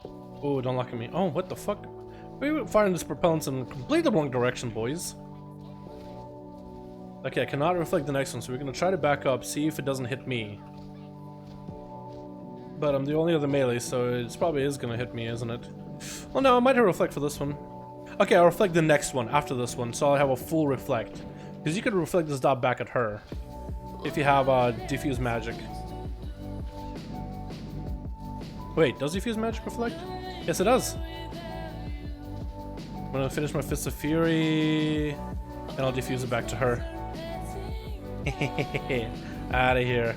Oh, don't look at me. Oh, what the fuck? We were firing this Propellant in completely the wrong direction, boys. Okay, I cannot reflect the next one, so we're gonna try to back up, see if it doesn't hit me. But I'm the only other melee, so it probably is gonna hit me, isn't it? Well, no, I might have reflect for this one. Okay, I'll reflect the next one after this one, so I'll have a full reflect. Because you could reflect this dot back at her if you have diffuse magic. Wait, does diffuse magic reflect? Yes, it does. I'm gonna finish my Fist of Fury, and I'll diffuse it back to her. Out of here.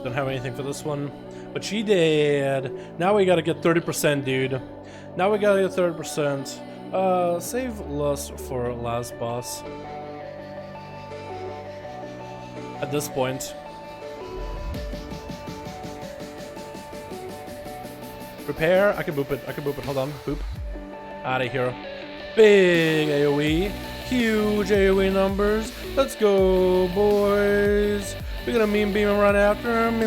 Don't have anything for this one, but she did. Now we gotta get 30%, dude. Now we gotta get 30%. Save lust for last boss. At this point. Repair. I can boop it. I can boop it. Hold on. Boop. Out of here. Big AoE. Huge AoE numbers. Let's go, boys. We're gonna meme beam and run after him.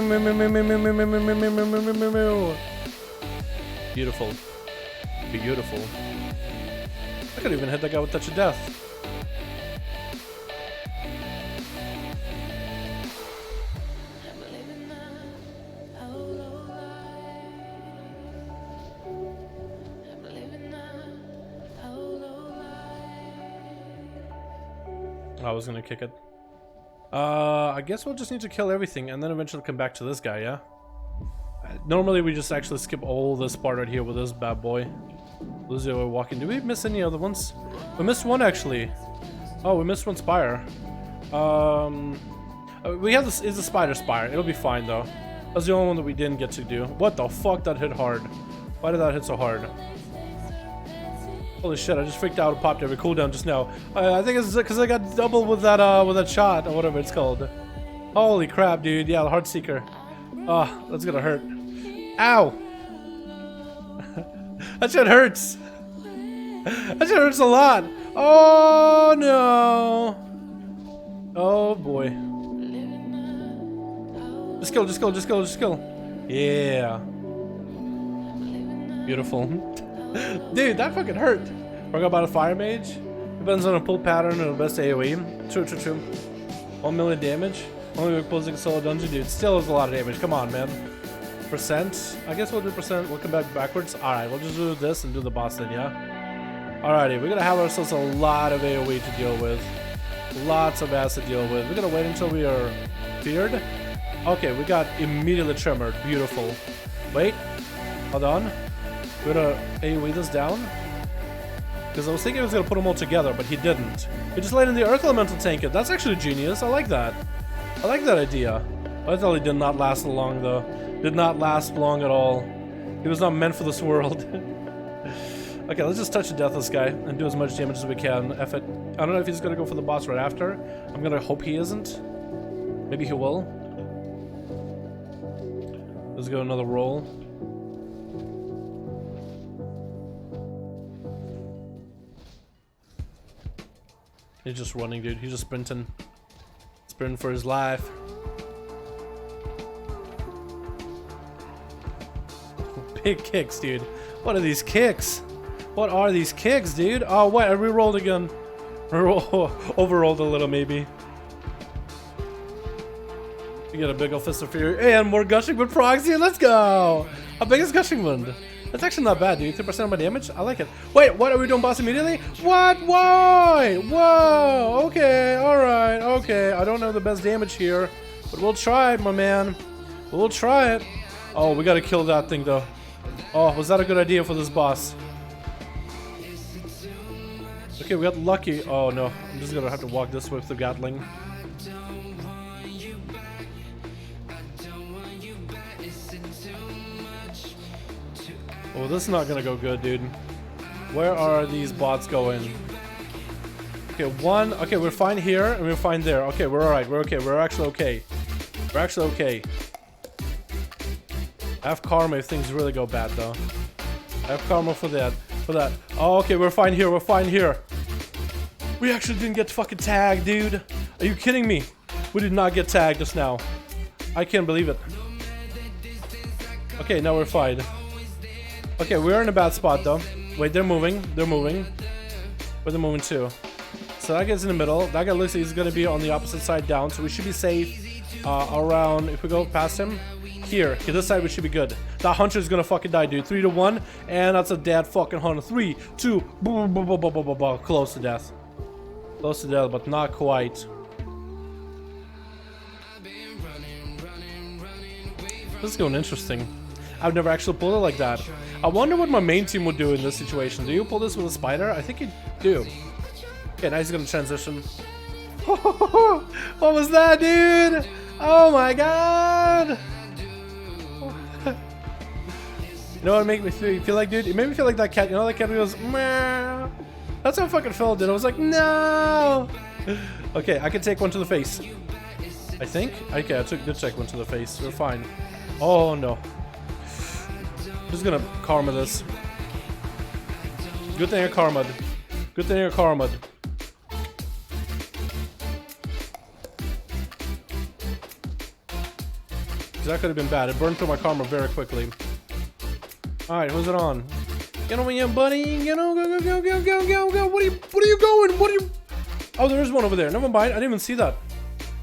Beautiful. Beautiful. I could even hit that guy with Touch of Death. I was gonna kick it. I guess we'll just need to kill everything and then eventually come back to this guy, yeah? Normally we just actually skip all this part right here with this bad boy. Lose the way walking. Did we miss any other ones? We missed one actually. Oh, we missed one spire. We have this is a spider spire. It'll be fine though. That's the only one that we didn't get to do. What the fuck? That hit hard. Why did that hit so hard? Holy shit, I just freaked out and popped every cooldown just now. I think it's because I got doubled with that shot, or whatever it's called. Holy crap, dude. Yeah, the Heart Seeker. Oh, that's gonna hurt. Ow! That shit hurts! That shit hurts a lot! Oh, no! Oh, boy. Just kill, just kill, just kill, just kill. Yeah. Beautiful. Dude, that fucking hurt. Forgot about a fire mage. Depends on a pull pattern and the best AoE. True, true, true. 1 million damage. Only weak pulls a solo dungeon, dude. Still is a lot of damage. Come on, man. Percent. I guess we'll do percent. We'll come back backwards. Alright, we'll just do this and do the boss then, yeah? Alrighty, we're gonna have ourselves a lot of AoE to deal with. Lots of ass to deal with. We're gonna wait until we are feared. Okay, we got immediately tremored. Beautiful. Wait. Hold on. We're gonna AoE this down. Because I was thinking he was gonna put them all together, but he didn't. He just laid in the Earth Elemental tank it. That's actually genius. I like that. I like that idea. I thought he did not last long though. Did not last long at all. He was not meant for this world. Okay, let's just touch the death this guy and do as much damage as we can. If it, I don't know if he's gonna go for the boss right after. I'm gonna hope he isn't. Maybe he will. Let's go another roll. He's just running, dude. He's just sprinting. Sprinting for his life. Big kicks, dude. What are these kicks? What are these kicks, dude? Oh, what? I re-rolled again. Overrolled a little, maybe. We get a big ol' Fist of Fury and more Gushing Wind proxy. Let's go! How big is Gushing Wind? That's actually not bad, dude. 3% of my damage? I like it. Wait, what? Are we doing boss immediately? What? Why? Whoa! Okay, alright, okay. I don't know the best damage here, but we'll try it, my man. We'll try it. Oh, we gotta kill that thing, though. Oh, was that a good idea for this boss? Okay, we got lucky. Oh, no. I'm just gonna have to walk this way with the Gatling. Oh, this is not gonna go good, dude. Where are these bots going? Okay, one. Okay, we're fine here and we're fine there. Okay, we're alright. We're okay. We're actually okay. We're actually okay. I have karma if things really go bad, though. I have karma for that. For that. Oh, okay, we're fine here. We're fine here. We actually didn't get fucking tagged, dude. Are you kidding me? We did not get tagged just now. I can't believe it. Okay, now we're fine. Okay, we're in a bad spot though. Wait, they're moving. They're moving. Where they're moving to? So that guy's in the middle. That guy looks like he's gonna be on the opposite side down. So we should be safe around. If we go past him, here. Okay, this side we should be good. That hunter is gonna fucking die, dude. 3 to 1, and that's a dead fucking hunter. 3, 2, boom, boom, boom, boom, boom, boom, boom. Close to death. Close to death, but not quite. This is going interesting. I've never actually pulled it like that. I wonder what my main team would do in this situation. Do you pull this with a spider? I think you do. Okay, now he's gonna transition. What was that, dude? Oh my god! You know what it made me feel like, dude? It made me feel like that cat. You know that cat who goes, meow. That's how I fucking felt, dude. I was like, no! Okay, I can take one to the face. I think? Okay, did take one to the face. We're fine. Oh no. I'm just gonna karma this. Good thing I karma'd. Good thing I karma'd. That could have been bad. It burned through my karma very quickly. Alright, who's it on? Get over here, buddy. Get on, go, go, go, go, go, go. What are you going? What are you? Oh, there is one over there. Never mind. I didn't even see that.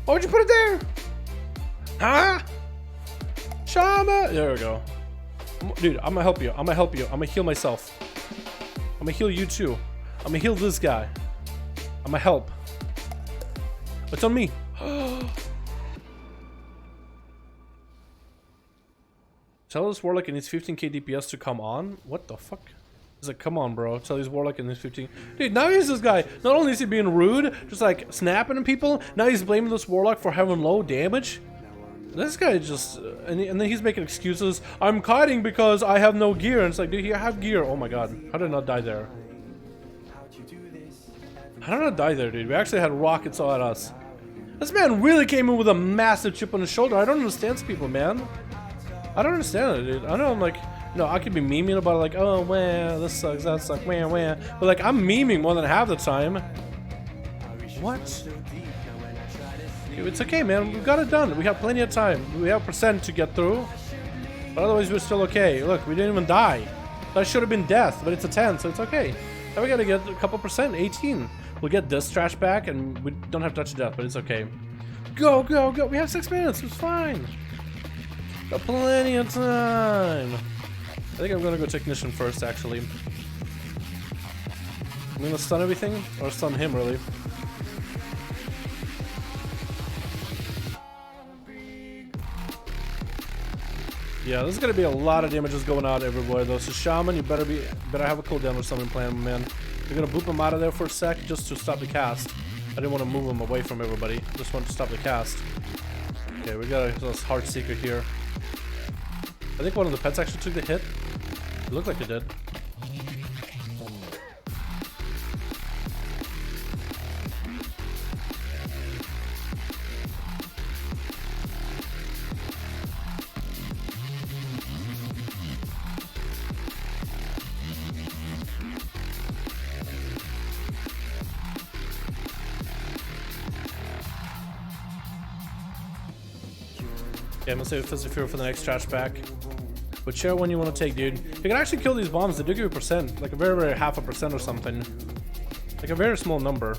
Why would you put it there? Huh? Shama. There we go. Dude, I'm gonna help you. I'm gonna help you. I'm gonna heal myself. I'm gonna heal you too. I'm gonna heal this guy. I'm gonna help. It's on me. Tell this Warlock and his 15k DPS to come on? What the fuck? He's like, come on, bro. Tell his Warlock and his 15. Dude, now he's this guy. Not only is he being rude, just like snapping at people, now he's blaming this Warlock for having low damage. This guy just. And then he's making excuses. I'm kiting because I have no gear. And it's like, dude, you have gear. Oh my god. How did I not die there? How did I not die there, dude? We actually had rockets all at us. This man really came in with a massive chip on his shoulder. I don't understand people, man. I don't understand it, dude. I know I'm like, no, I could be memeing about it like, oh, wow, this sucks, that sucks, wah, wah. But like, I'm memeing more than half the time. What? Dude, it's okay, man. We got it done. We have plenty of time. We have percent to get through. But otherwise, we're still okay. Look, we didn't even die. That should have been death, but it's a 10, so it's okay. Now we gotta get a couple percent, 18. We'll get this trash back, and we don't have to touch death, but it's okay. Go, go, go. We have 6 minutes. It's fine. Got plenty of time. I think I'm gonna go technician first, actually. I'm gonna stun everything, or stun him, really. Yeah, there's gonna be a lot of damages going out everywhere, though. So Shaman, you better have a cooldown or something planned, man. We're gonna boop him out of there for a sec, just to stop the cast. I didn't want to move him away from everybody. Just wanted to stop the cast. Okay, we got a hard secret here. I think one of the pets actually took the hit. It looked like it did. Okay, I'm gonna save Fizzy Fury for the next trash pack. But share one you want to take, dude. You can actually kill these bombs. They do give you a percent, like a very, very half a percent or something. Like a very small number.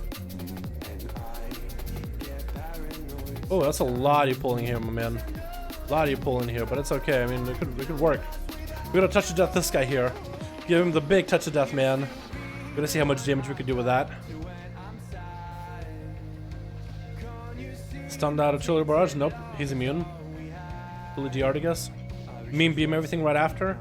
Oh, that's a lot you're pulling here, my man. A lot you're pulling here, but it's okay. I mean, it could work. We're gonna touch of death this guy here. Give him the big touch of death, man. We're gonna see how much damage we could do with that. Stunned out of Chiller Barrage? Nope, he's immune. Fully DR'd, I guess. Mean beam everything right after.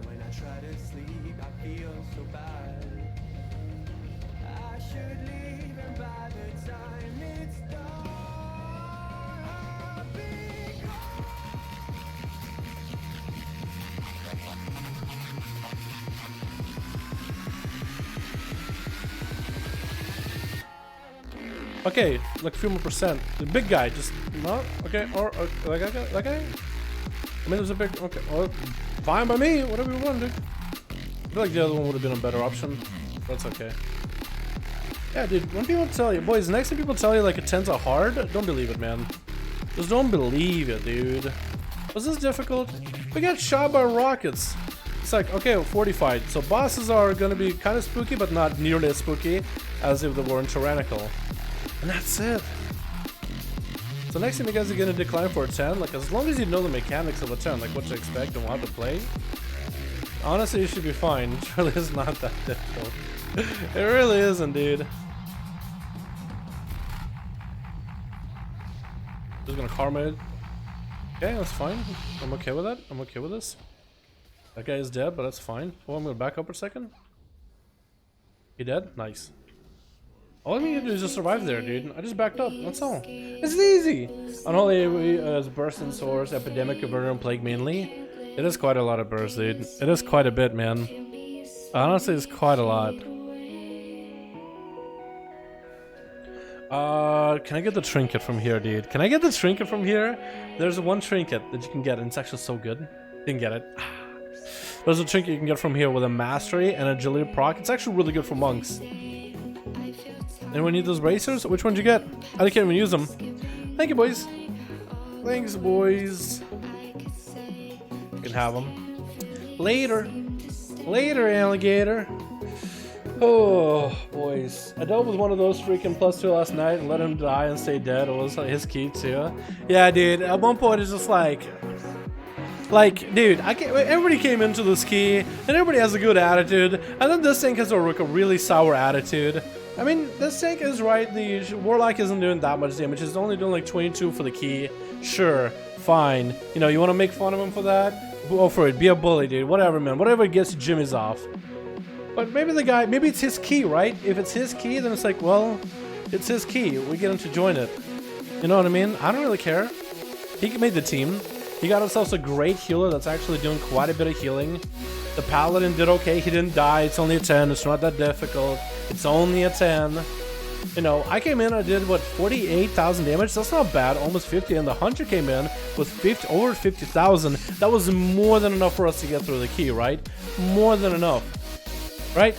Okay, like a few more percent. The big guy, just not okay. Or like that guy. I mean, there's a big okay. Well, fine by me. Whatever you want, dude. I feel like the other one would have been a better option. But it's okay. Yeah, dude. When people tell you, boys, next time people tell you like a 10s are hard, don't believe it, man. Just don't believe it, dude. Was this difficult? We got shot by rockets. It's like, okay, fortified. So bosses are gonna be kind of spooky, but not nearly as spooky as if they were in Tyrannical. And that's it. So next time you guys are gonna decline for a 10, like as long as you know the mechanics of a 10, like what to expect and how to play, honestly you should be fine. It really is not that difficult. It really isn't, dude. Just gonna karma it. Okay, that's fine. I'm okay with that. I'm okay with this. That guy is dead, but that's fine. Oh, I'm gonna back up for a second. He dead? Nice. All I need to do is just survive there, dude. I just backed up. That's all. It's easy. Unholy as burst and source, epidemic, converter, and plague mainly. It is quite a lot of burst, dude. It is quite a bit, man. Honestly, it's quite a lot. Can I get the trinket from here, dude? Can I get the trinket from here? There's one trinket that you can get, and it's actually so good. Didn't get it. There's a trinket you can get from here with a mastery and agility proc. It's actually really good for monks. Anyone need those bracers? Which one'd you get? I can't even use them. Thank you, boys. Thanks, boys. You can have them. Later. Later, alligator. Oh, boys. I dealt with one of those freaking +2 last night and let him die and stay dead. It was his key, too. Yeah, dude. At one point, it's just like, dude, everybody came into this key, and everybody has a good attitude, and then this thing has a really sour attitude. I mean, this tank is right, the Warlock isn't doing that much damage, it's only doing like 22 for the key. Sure, fine. You know, you want to make fun of him for that? Go for it, be a bully, dude, whatever, man. Whatever gets Jimmy's off. But maybe the guy, maybe it's his key, right? If it's his key, then it's like, well, it's his key. We get him to join it. You know what I mean? I don't really care. He made the team. He got himself a great healer that's actually doing quite a bit of healing. The Paladin did okay. He didn't die. It's only a 10. It's not that difficult. It's only a 10. You know, I came in, I did, what, 48,000 damage? That's not bad. Almost 50. And the Hunter came in with over 50,000. That was more than enough for us to get through the key, right? More than enough. Right?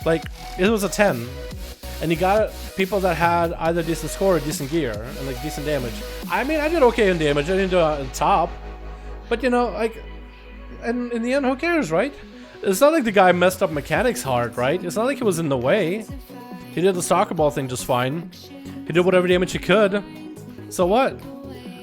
Like, it was a 10. And you got people that had either decent score or decent gear and like decent damage. I mean, I did okay in damage. I didn't do it on top. But you know, like, and in the end, who cares, right? It's not like the guy messed up mechanics hard, right? It's not like he was in the way. He did the soccer ball thing just fine. He did whatever damage he could. So what?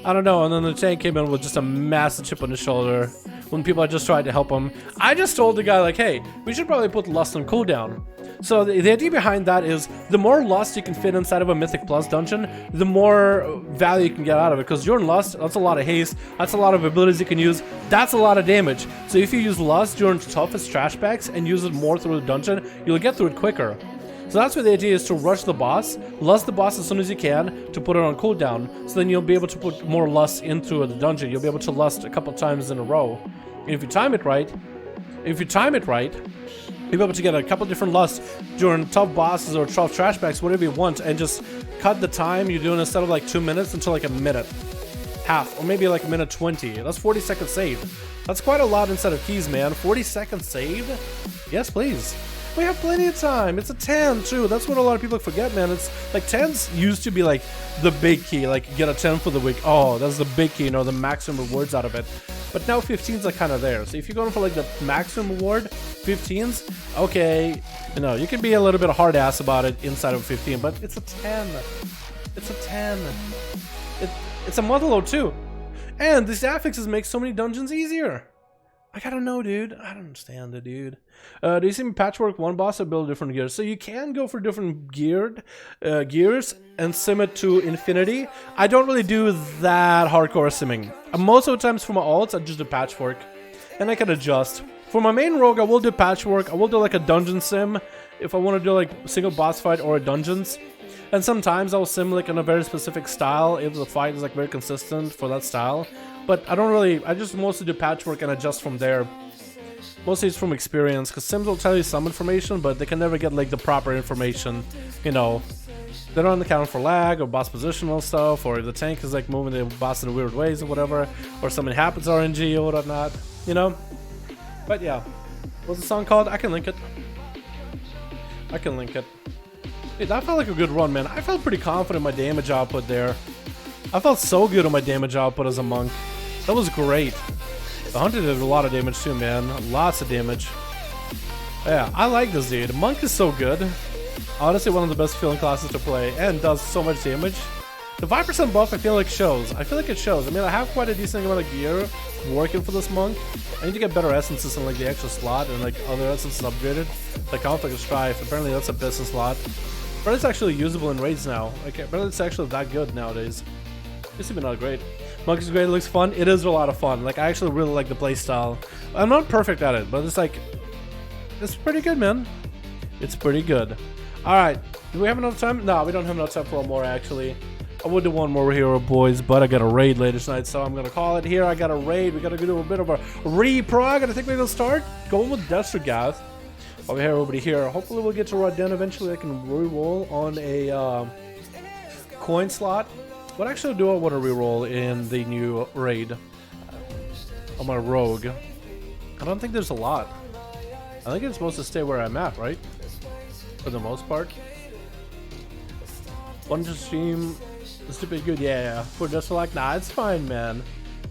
I don't know. And then the tank came in with just a massive chip on his shoulder. When people had just tried to help him, I just told the guy, like, hey, we should probably put Lust on cooldown. So the idea behind that is the more Lust you can fit inside of a Mythic Plus dungeon, the more value you can get out of it. Because during Lust, that's a lot of haste, that's a lot of abilities you can use, that's a lot of damage. So if you use Lust during toughest trash packs and use it more through the dungeon, you'll get through it quicker. So that's what the idea is, to rush the boss, lust the boss as soon as you can, to put it on cooldown. So then you'll be able to put more lust into the dungeon. You'll be able to lust a couple times in a row. And if you time it right, you'll be able to get a couple different lusts during tough bosses or tough trash packs, whatever you want, and just cut the time you're doing instead of like 2 minutes until like a minute. Half, or maybe like a minute 20. That's 40 seconds saved. That's quite a lot instead of keys, man. 40 seconds saved? Yes, please. We have plenty of time. It's a 10 too. That's what a lot of people forget, man. It's like 10s used to be like the big key, like get a 10 for the week. Oh, that's the big key, you know, the maximum rewards out of it. But now 15s are kind of there. So if you're going for like the maximum reward, 15s, okay, you know, you can be a little bit hard ass about it inside of 15, but it's a 10. It's a 10. It's a Motherload too. And these affixes make so many dungeons easier. Like, I don't know, dude. I don't understand it, dude. Do you see me patchwork one boss or build different gears? So you can go for different gears and sim it to infinity. I don't really do that hardcore simming. Most of the times for my alts, I just do patchwork. And I can adjust. For my main rogue, I will do patchwork. I will do like a dungeon sim if I want to do like single boss fight or dungeons. And sometimes I'll sim like in a very specific style if the fight is like very consistent for that style. But I don't really, I just mostly do patchwork and adjust from there. Mostly it's from experience, because sims will tell you some information, but they can never get like the proper information, you know. They don't account for lag or boss positional stuff, or if the tank is like moving the boss in weird ways or whatever, or something happens RNG or whatnot, you know. But yeah, what's the song called? I can link it. I can link it. Dude, that felt like a good run, man. I felt pretty confident in my damage output there. I felt so good on my damage output as a monk. That was great. The hunter did a lot of damage too, man. Lots of damage. Yeah, I like this dude. Monk is so good. Honestly, one of the best feeling classes to play, and does so much damage. The 5% buff, I feel like shows. I feel like it shows. I mean, I have quite a decent amount of gear working for this monk. I need to get better essences in like the extra slot and like other essences upgraded. Like Conflict of Strife. Apparently that's a business slot. But it's actually usable in raids now. Okay, but it's actually that good nowadays. It's even not great. Monk is great, it looks fun. It is a lot of fun. Like, I actually really like the playstyle. I'm not perfect at it, but it's like, it's pretty good, man. It's pretty good. Alright, do we have enough time? No, we don't have enough time for one more, actually. I would do one more hero, boys, but I got a raid later tonight, so I'm gonna call it here. I got a raid. We gotta do a bit of a reprog, and I think we're gonna start going with Destergath. While we have everybody here, hopefully we'll get to Rodden eventually. I can reroll on a coin slot. What actually do I want to reroll in the new raid? On my rogue. I don't think there's a lot. I think it's supposed to stay where I'm at, right? For the most part. One to stream. Stupid good, yeah. For just like, nah, it's fine, man.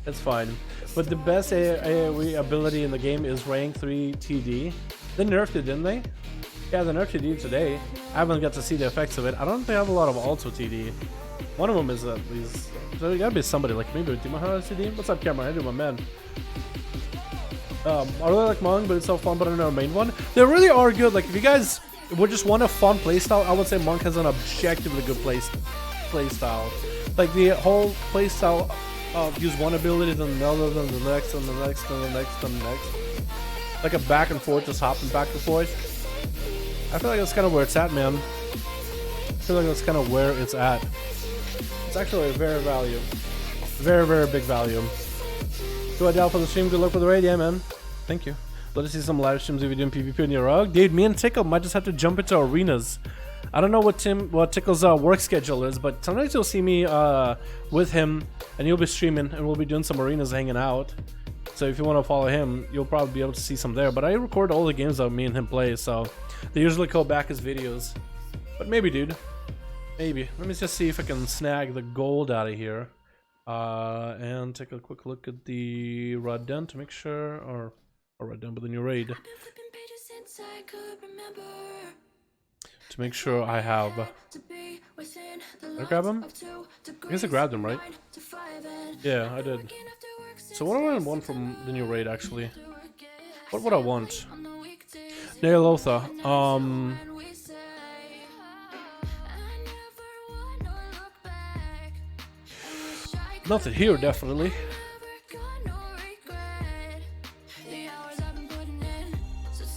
It's fine. But the best AoE ability in the game is rank 3 TD. They nerfed it, didn't they? Yeah, they nerfed TD today. I haven't got to see the effects of it. I don't think I have a lot of ults with TD. One of them is these. So it gotta be somebody like me, but do you have TD? What's up, Cameron? I do, my man. I really like Monk, but it's so fun, but I don't know main one. They really are good. Like, if you guys would just want a fun playstyle, I would say Monk has an objectively good playstyle. Like, the whole playstyle of use one ability, then another, then the next, and the next, and the next, and the next. Like a back and forth, just hopping back and forth. I feel like that's kind of where it's at, man. I feel like that's kind of where it's at. It's actually a very value. Very, very big value. Do I doubt for the stream? Good luck with the raid, yeah, man. Thank you. Let us see some live streams if you're doing PvP in your rogue. Dude, me and Tickle might just have to jump into arenas. I don't know what Tickle's work schedule is, but sometimes you'll see me with him, and he'll be streaming, and we'll be doing some arenas hanging out. So if you want to follow him, you'll probably be able to see some there. But I record all the games that me and him play, so they usually go back as videos. But maybe, dude. Maybe. Let me just see if I can snag the gold out of here. And take a quick look at the Rodden to make sure, or Rodden, but the new raid. To make sure I have. Did I grab him? I guess I grabbed him, right? Yeah, I did. So what do I want from the new raid, actually? What would I want? Neolotha. Nothing here, definitely.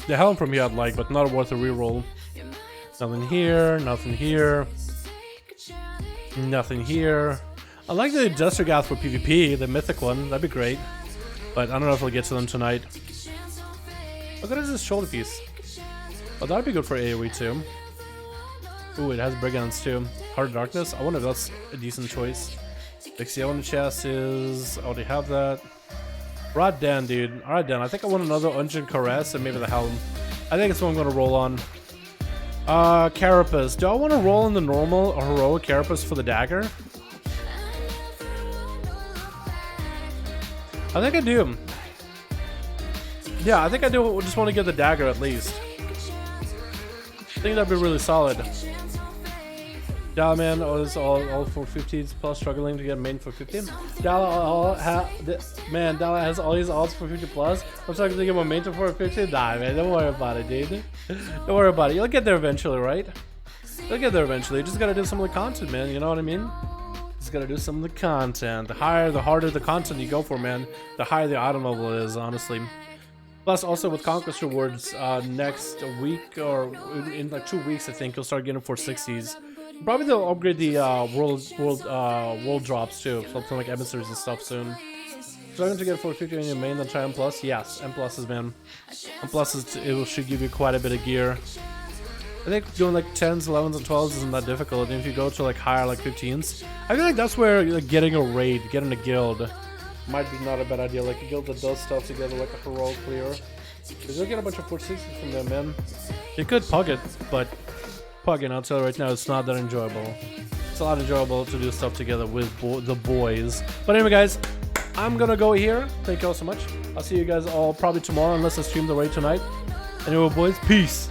The helm from here I'd like, but not worth a reroll. Nothing here, nothing here. Nothing here. I like the Destergath for PvP, the Mythic one. That'd be great. But I don't know if we'll get to them tonight. Look at this shoulder piece. Oh, that'd be good for AoE too. Ooh, it has Brigands too. Heart of Darkness. I wonder if that's a decent choice. Vixie on the chest is. I already have that. Rodden, dude. Alright, then. I think I want another Ungeon Caress and maybe the Helm. I think it's what I'm gonna roll on. Carapace. Do I want to roll in the normal or heroic Carapace for the dagger? I think I do. Yeah, I think I do just want to get the dagger at least. I think that'd be really solid. Dalaran is all for 50s plus struggling to get main for 50. Dala has all these alts for 50 plus. I'm starting to get my main for 50. Nah, man, don't worry about it, dude. Don't worry about it. You'll get there eventually, right? You'll get there eventually. You just gotta do some of the content, man. You know what I mean? Just gotta do some of the content. The harder the content you go for, man, the higher the item level is, honestly. Plus, also with Conquest rewards, next week or in like 2 weeks, I think you'll start getting 460s. Probably they'll upgrade the world drops too, something like emissaries and stuff soon. So I'm going to get 450 on your main, then try M+. Yes, M+, man. M+, should give you quite a bit of gear. I think doing like 10s, 11s, and 12s isn't that difficult. And if you go to like higher, like 15s, I feel like that's where like, getting a raid, getting a guild, might be not a bad idea. Like a guild that does stuff together, like a heroic clear. Because you'll get a bunch of 460s from them, man. You could pug it, but pugging, I'll tell you right now, it's not that enjoyable. It's a lot enjoyable to do stuff together with the boys. But anyway, guys, I'm gonna go here. Thank you all so much. I'll see you guys all probably tomorrow, unless I stream the raid tonight. Anyway, boys, peace.